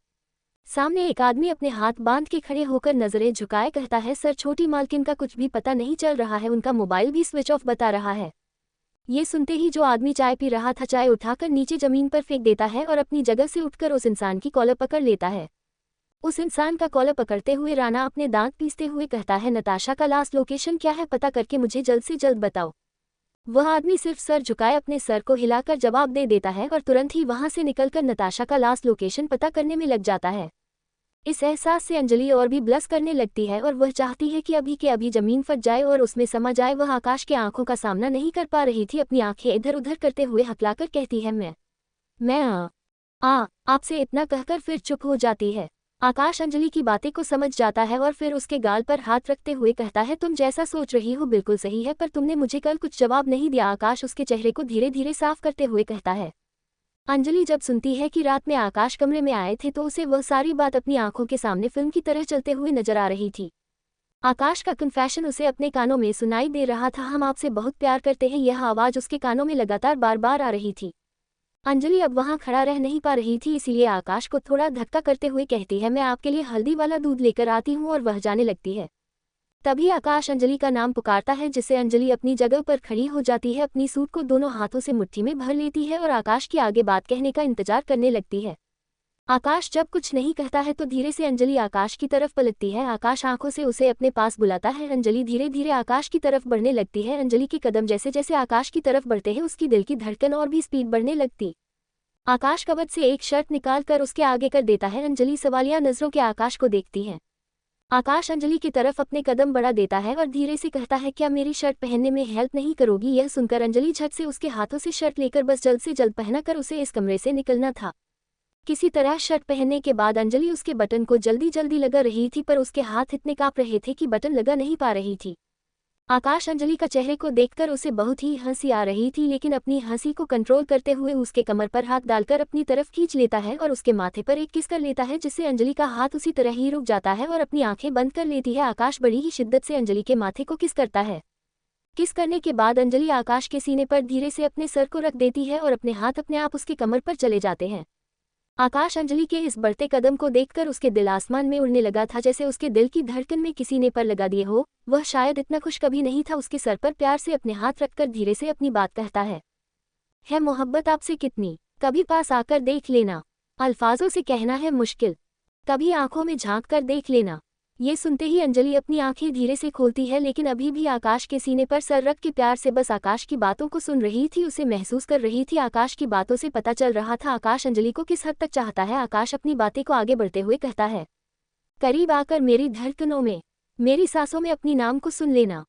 सामने एक आदमी अपने हाथ बांध के खड़े होकर नजरें झुकाए कहता है, सर छोटी मालकिन का कुछ भी पता नहीं चल रहा है, उनका मोबाइल भी स्विच ऑफ बता रहा है। ये सुनते ही जो आदमी चाय पी रहा था चाय उठाकर नीचे जमीन पर फेंक देता है और अपनी जगह से उठकर उस इंसान की कॉलर पकड़ लेता है। उस इंसान का कॉलर पकड़ते हुए राणा अपने दांत पीसते हुए कहता है, नताशा का लास्ट लोकेशन क्या है, पता करके मुझे जल्द से जल्द बताओ। वह आदमी सिर्फ सर झुकाए अपने सर को हिलाकर जवाब दे देता है और तुरंत ही वहां से निकलकर नताशा का लास्ट लोकेशन पता करने में लग जाता है। इस एहसास से अंजलि और भी ब्लश करने लगती है और वह चाहती है कि अभी के अभी जमीन फट जाए और उसमें समा जाए। वह आकाश के आंखों का सामना नहीं कर पा रही थी, अपनी आंखें इधर उधर करते हुए हकलाकर कहती है, मैं आपसे इतना कहकर फिर चुप हो जाती है। आकाश अंजलि की बातें को समझ जाता है और फिर उसके गाल पर हाथ रखते हुए कहता है, तुम जैसा सोच रही हो बिल्कुल सही है, पर तुमने मुझे कल कुछ जवाब नहीं दिया। आकाश उसके चेहरे को धीरे धीरे साफ करते हुए कहता है। अंजलि जब सुनती है कि रात में आकाश कमरे में आए थे तो उसे वह सारी बात अपनी आंखों के सामने फिल्म की तरह चलते हुए नजर आ रही थी। आकाश का कन्फेशन उसे अपने कानों में सुनाई दे रहा था, हम आपसे बहुत प्यार करते हैं, यह आवाज उसके कानों में लगातार बार बार आ रही थी। अंजलि अब वहां खड़ा रह नहीं पा रही थी, इसीलिए आकाश को थोड़ा धक्का करते हुए कहती है, मैं आपके लिए हल्दी वाला दूध लेकर आती हूँ, और वह जाने लगती है। तभी आकाश अंजलि का नाम पुकारता है, जिससे अंजलि अपनी जगह पर खड़ी हो जाती है, अपनी सूट को दोनों हाथों से मुट्ठी में भर लेती है और आकाश की आगे बात कहने का इंतजार करने लगती है। आकाश जब कुछ नहीं कहता है तो धीरे से अंजलि आकाश की तरफ पलटती है। आकाश आंखों से उसे अपने पास बुलाता है। अंजलि धीरे धीरे आकाश की तरफ बढ़ने लगती है। अंजलि के कदम जैसे जैसे आकाश की तरफ बढ़ते हैं उसकी दिल की धड़कन और भी स्पीड बढ़ने लगती। आकाश कबर्ड से एक शर्ट निकाल कर उसके आगे कर देता है। अंजलि सवालिया नजरों के आकाश को देखती है। आकाश अंजलि की तरफ अपने कदम बढ़ा देता है और धीरे से कहता है, क्या मेरी शर्ट पहनने में हेल्प नहीं करोगी। यह सुनकर अंजलि झट से उसके हाथों से शर्ट लेकर बस जल्द से जल्द पहना कर उसे इस कमरे से निकलना था। किसी तरह शर्ट पहनने के बाद अंजलि उसके बटन को जल्दी जल्दी लगा रही थी, पर उसके हाथ इतने कांप रहे थे कि बटन लगा नहीं पा रही थी। आकाश अंजलि का चेहरे को देखकर उसे बहुत ही हंसी आ रही थी, लेकिन अपनी हंसी को कंट्रोल करते हुए उसके कमर पर हाथ डालकर अपनी तरफ खींच लेता है और उसके माथे पर एक किस कर लेता है, जिससे अंजलि का हाथ उसी तरह ही रुक जाता है और अपनी आंखें बंद कर लेती है। आकाश बड़ी ही शिद्दत से अंजलि के माथे को किस करता है। किस करने के बाद अंजलि आकाश के सीने पर धीरे से अपने सर को रख देती है और अपने हाथ अपने आप उसकी कमर पर चले जाते हैं। आकाश अंजलि के इस बढ़ते कदम को देखकर उसके दिल आसमान में उड़ने लगा था, जैसे उसके दिल की धड़कन में किसी ने पर लगा दिए हो। वह शायद इतना खुश कभी नहीं था। उसके सर पर प्यार से अपने हाथ रखकर धीरे से अपनी बात कहता है मोहब्बत आपसे कितनी। कभी पास आकर देख लेना, अल्फाजों से कहना है मुश्किल, कभी आंखों में झांक कर देख लेना, ये सुनते ही अंजलि अपनी आंखें धीरे से खोलती है, लेकिन अभी भी आकाश के सीने पर सर रख के प्यार से बस आकाश की बातों को सुन रही थी, उसे महसूस कर रही थी। आकाश की बातों से पता चल रहा था आकाश अंजलि को किस हद तक चाहता है। आकाश अपनी बातें को आगे बढ़ते हुए कहता है, करीब आकर मेरी धड़कनों में, मेरी सांसों में अपनी नाम को सुन लेना।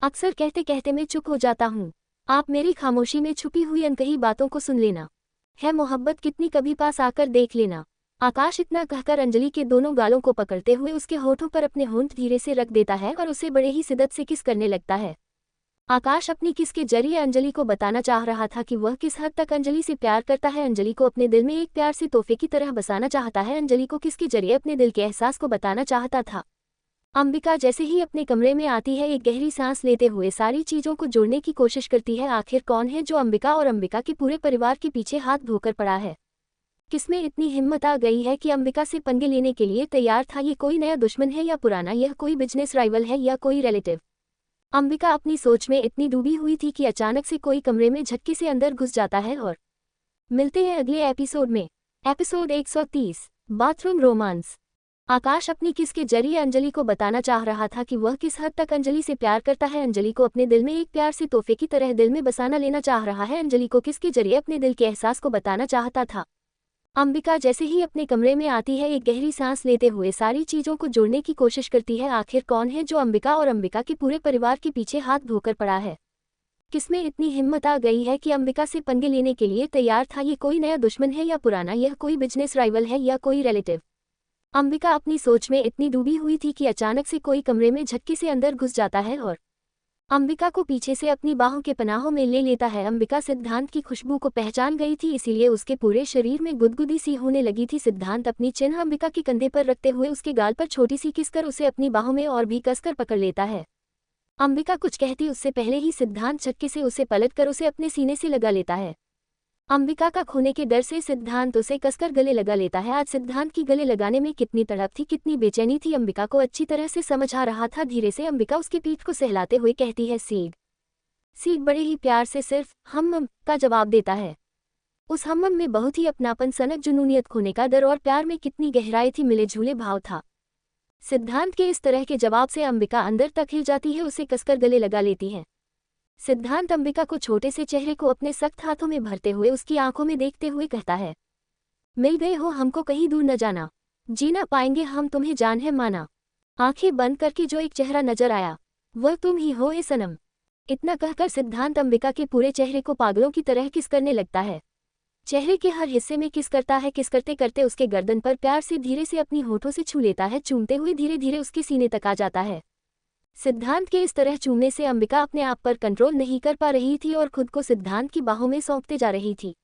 अक्सर कहते कहते मैं चुप हो जाता हूँ, आप मेरी खामोशी में छुपी हुई अनकही बातों को सुन लेना। है मोहब्बत कितनी, कभी पास आकर देख लेना। आकाश इतना कहकर अंजलि के दोनों गालों को पकड़ते हुए उसके होठों पर अपने होंठ धीरे से रख देता है और उसे बड़े ही शिद्दत से किस करने लगता है। आकाश अपनी किस के जरिए अंजलि को बताना चाह रहा था कि वह किस हद तक अंजलि से प्यार करता है, अंजलि को अपने दिल में एक प्यार से तोहफे की तरह बसाना चाहता है, अंजलि को किसके जरिए अपने दिल के एहसास को बताना चाहता था। अंबिका जैसे ही अपने कमरे में आती है, एक गहरी सांस लेते हुए सारी चीजों को जोड़ने की कोशिश करती है। आखिर कौन है जो अंबिका और अंबिका के पूरे परिवार के पीछे हाथ धोकर पड़ा है? किसमें इतनी हिम्मत आ गई है कि अंबिका से पंगे लेने के लिए तैयार था? ये कोई नया दुश्मन है या पुराना? यह कोई बिजनेस राइवल है या कोई रिलेटिव? अंबिका अपनी सोच में इतनी डूबी हुई थी कि अचानक से कोई कमरे में झटके से अंदर घुस जाता है। और मिलते हैं अगले एपिसोड में। Episode 130, bathroom romance. आकाश अपनी किस के जरिए अंजलि को बताना चाह रहा था कि वह किस हद तक अंजलि से प्यार करता है, अंजलि को अपने दिल में एक प्यार से तोहफे की तरह दिल में बसाना लेना चाह रहा है, अंजलि को किसके जरिए अपने दिल के एहसास को बताना चाहता था। अंबिका जैसे ही अपने कमरे में आती है, एक गहरी सांस लेते हुए सारी चीजों को जोड़ने की कोशिश करती है। आखिर कौन है जो अंबिका और अंबिका के पूरे परिवार के पीछे हाथ धोकर पड़ा है? किसमें इतनी हिम्मत आ गई है कि अंबिका से पंगे लेने के लिए तैयार था? ये कोई नया दुश्मन है या पुराना? यह कोई बिजनेस राइवल है या कोई रिलेटिव? अंबिका अपनी सोच में इतनी डूबी हुई थी कि अचानक से कोई कमरे में झटके से अंदर घुस जाता है और अंबिका को पीछे से अपनी बाहों के पनाहों में ले लेता है। अंबिका सिद्धांत की खुशबू को पहचान गई थी, इसीलिए उसके पूरे शरीर में गुदगुदी सी होने लगी थी। सिद्धांत अपनी चिन्ह अंबिका के कंधे पर रखते हुए उसके गाल पर छोटी सी किसकर उसे अपनी बाहों में और भी कसकर पकड़ लेता है। अंबिका कुछ कहती उससे पहले ही सिद्धांत झटके से उसे पलटकर उसे अपने सीने से लगा लेता है। अंबिका का खोने के डर से सिद्धांत उसे कसकर गले लगा लेता है। आज सिद्धांत की गले लगाने में कितनी तड़प थी, कितनी बेचैनी थी, अंबिका को अच्छी तरह से समझ आ रहा था। धीरे से अंबिका उसकी पीठ को सहलाते हुए कहती है, सीग। सीग बड़े ही प्यार से सिर्फ हम का जवाब देता है। उस हम में बहुत ही अपनापन, सनक, जुनूनियत, खोने का डर और प्यार में कितनी गहराई थी, मिले झूले भाव था। सिद्धांत के इस तरह के जवाब से अंबिका अंदर तक हिल जाती है, उसे कसकर गले लगा लेती है। सिद्धांत अंबिका को छोटे से चेहरे को अपने सख्त हाथों में भरते हुए उसकी आंखों में देखते हुए कहता है, मिल गए हो, हमको कहीं दूर न जाना, जीना पाएंगे हम, तुम्हें जान है माना। आंखें बंद करके जो एक चेहरा नजर आया वह तुम ही हो ए सनम। इतना कहकर सिद्धांत अंबिका के पूरे चेहरे को पागलों की तरह किस करने लगता है। चेहरे के हर हिस्से में किस करता है। किस करते करते उसके गर्दन पर प्यार से धीरे से अपनी होठों से छू लेता है, चूमते हुए धीरे धीरे उसके सीने तक आ जाता है। सिद्धांत के इस तरह चूमने से अंबिका अपने आप पर कंट्रोल नहीं कर पा रही थी और खुद को सिद्धांत की बाहों में सौंपते जा रही थी।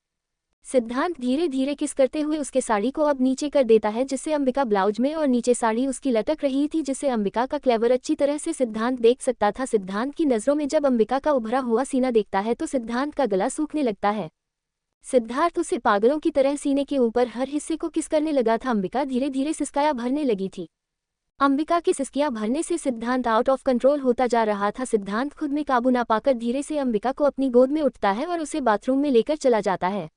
सिद्धांत धीरे धीरे किस करते हुए उसके साड़ी को अब नीचे कर देता है, जिससे अंबिका ब्लाउज में और नीचे साड़ी उसकी लटक रही थी, जिससे अंबिका का क्लेवर अच्छी तरह से सिद्धांत देख सकता था। सिद्धांत की नजरों में जब अंबिका का उभरा हुआ सीना देखता है तो सिद्धांत का गला सूखने लगता है। सिद्धार्थ उसे पागलों की तरह सीने के ऊपर हर हिस्से को किस करने लगा था। अंबिका धीरे धीरे सिसकाया भरने लगी थी। अंबिका की सिसकियां भरने से सिद्धांत आउट ऑफ कंट्रोल होता जा रहा था। सिद्धांत खुद में काबू ना पाकर धीरे से अंबिका को अपनी गोद में उठता है और उसे बाथरूम में लेकर चला जाता है।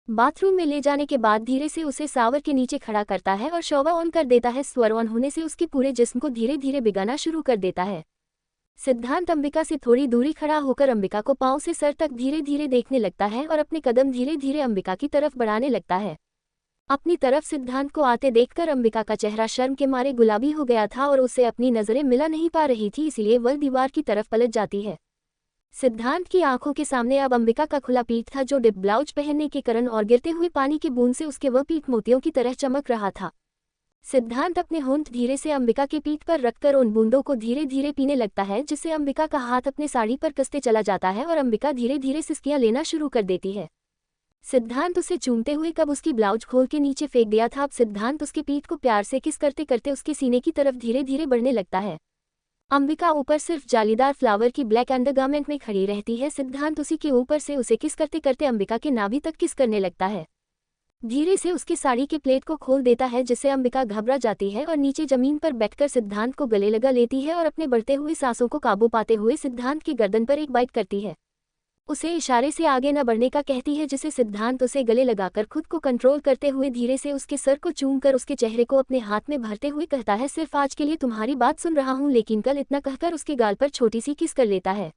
बाथरूम में ले जाने के बाद धीरे से उसे शावर के नीचे खड़ा करता है और शॉवर ऑन कर देता है। स्वर ऑन होने से उसके पूरे जिस्म को धीरे धीरे भिगाना शुरू कर देता है। सिद्धांत अंबिका से थोड़ी दूरी खड़ा होकर अंबिका को पांव से सर तक धीरे धीरे देखने लगता है और अपने कदम धीरे धीरे अंबिका की तरफ बढ़ाने लगता है। अपनी तरफ सिद्धांत को आते देखकर अंबिका का चेहरा शर्म के मारे गुलाबी हो गया था और उससे अपनी नजरें मिला नहीं पा रही थी, इसलिए वह दीवार की तरफ पलट जाती है। सिद्धांत की आंखों के सामने अब अंबिका का खुला पीठ था, जो डिप ब्लाउज पहनने के कारण और गिरते हुए पानी के बूंद से उसके वह पीठ मोतियों की तरह चमक रहा था। सिद्धांत अपने होंठ धीरे से अंबिका के पीठ पर रखकर उन बूंदों को धीरे धीरे पीने लगता है, जिससे अंबिका का हाथ अपने साड़ी पर कसते चला जाता है और अंबिका धीरे धीरे सिसकियां लेना शुरू कर देती है। सिद्धांत उसे चूमते हुए कब उसकी ब्लाउज खोल के नीचे फेंक दिया था। अब सिद्धांत उसके पीठ को प्यार से किस करते करते उसके सीने की तरफ धीरे धीरे बढ़ने लगता है। अंबिका ऊपर सिर्फ जालीदार फ्लावर की ब्लैक अंडरगारमेंट में खड़ी रहती है। सिद्धांत उसी के ऊपर से उसे किस करते करते अंबिका के नाभि तक किस करने लगता है। धीरे से उसकी साड़ी के प्लेट को खोल देता है, जिससे अंबिका घबरा जाती है और नीचे जमीन पर बैठकर सिद्धांत को गले लगा लेती है और अपने बढ़ते हुए सांसों को काबू पाते हुए सिद्धांत की गर्दन पर एक बाइट करती है। उसे इशारे से आगे न बढ़ने का कहती है, जिसे सिद्धांत उसे गले लगाकर खुद को कंट्रोल करते हुए धीरे से उसके सर को चूमकर उसके चेहरे को अपने हाथ में भरते हुए कहता है, सिर्फ आज के लिए तुम्हारी बात सुन रहा हूँ लेकिन कल, इतना कहकर उसके गाल पर छोटी सी किस कर लेता है।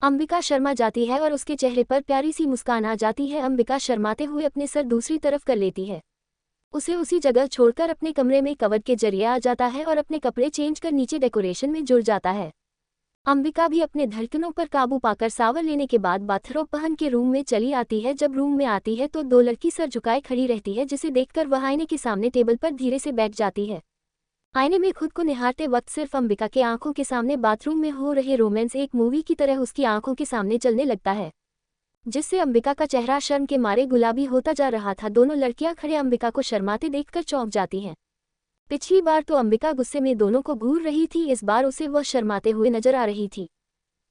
अंबिका शर्मा जाती है और उसके चेहरे पर प्यारी सी मुस्कान आ जाती है। अंबिका शर्माते हुए अपने सर दूसरी तरफ कर लेती है। उसे उसी जगह छोड़कर अपने कमरे में कवर के जरिए आ जाता है और अपने कपड़े चेंज कर नीचे डेकोरेशन में जुड़ जाता है। अंबिका भी अपने धड़कनों पर काबू पाकर सावर लेने के बाद बाथरोब पहन के रूम में चली आती है। जब रूम में आती है तो दो लड़की सर झुकाए खड़ी रहती है, जिसे देखकर वह आईने के सामने टेबल पर धीरे से बैठ जाती है। आईने में खुद को निहारते वक्त सिर्फ अंबिका के आंखों के सामने बाथरूम में हो रहे रोमांस एक मूवी की तरह उसकी आंखों के सामने चलने लगता है, जिससे अंबिका का चेहरा शर्म के मारे गुलाबी होता जा रहा था। दोनों लड़कियां खड़े अंबिका को शर्माते देखकर चौंक जाती हैं। पिछली बार तो अंबिका गुस्से में दोनों को घूर रही थी, इस बार उसे वह शर्माते हुए नजर आ रही थी,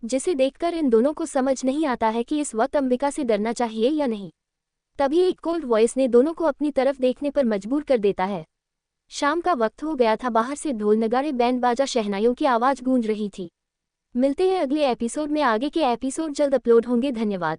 जिसे देखकर इन दोनों को समझ नहीं आता है कि इस वक्त अंबिका से डरना चाहिए या नहीं। तभी एक कोल्ड वॉइस ने दोनों को अपनी तरफ देखने पर मजबूर कर देता है। शाम का वक्त हो गया था, बाहर से ढोल नगाड़े बैंड बाजा शहनाइयों की आवाज गूंज रही थी। मिलते हैं अगले एपिसोड में। आगे के एपिसोड जल्द अपलोड होंगे। धन्यवाद।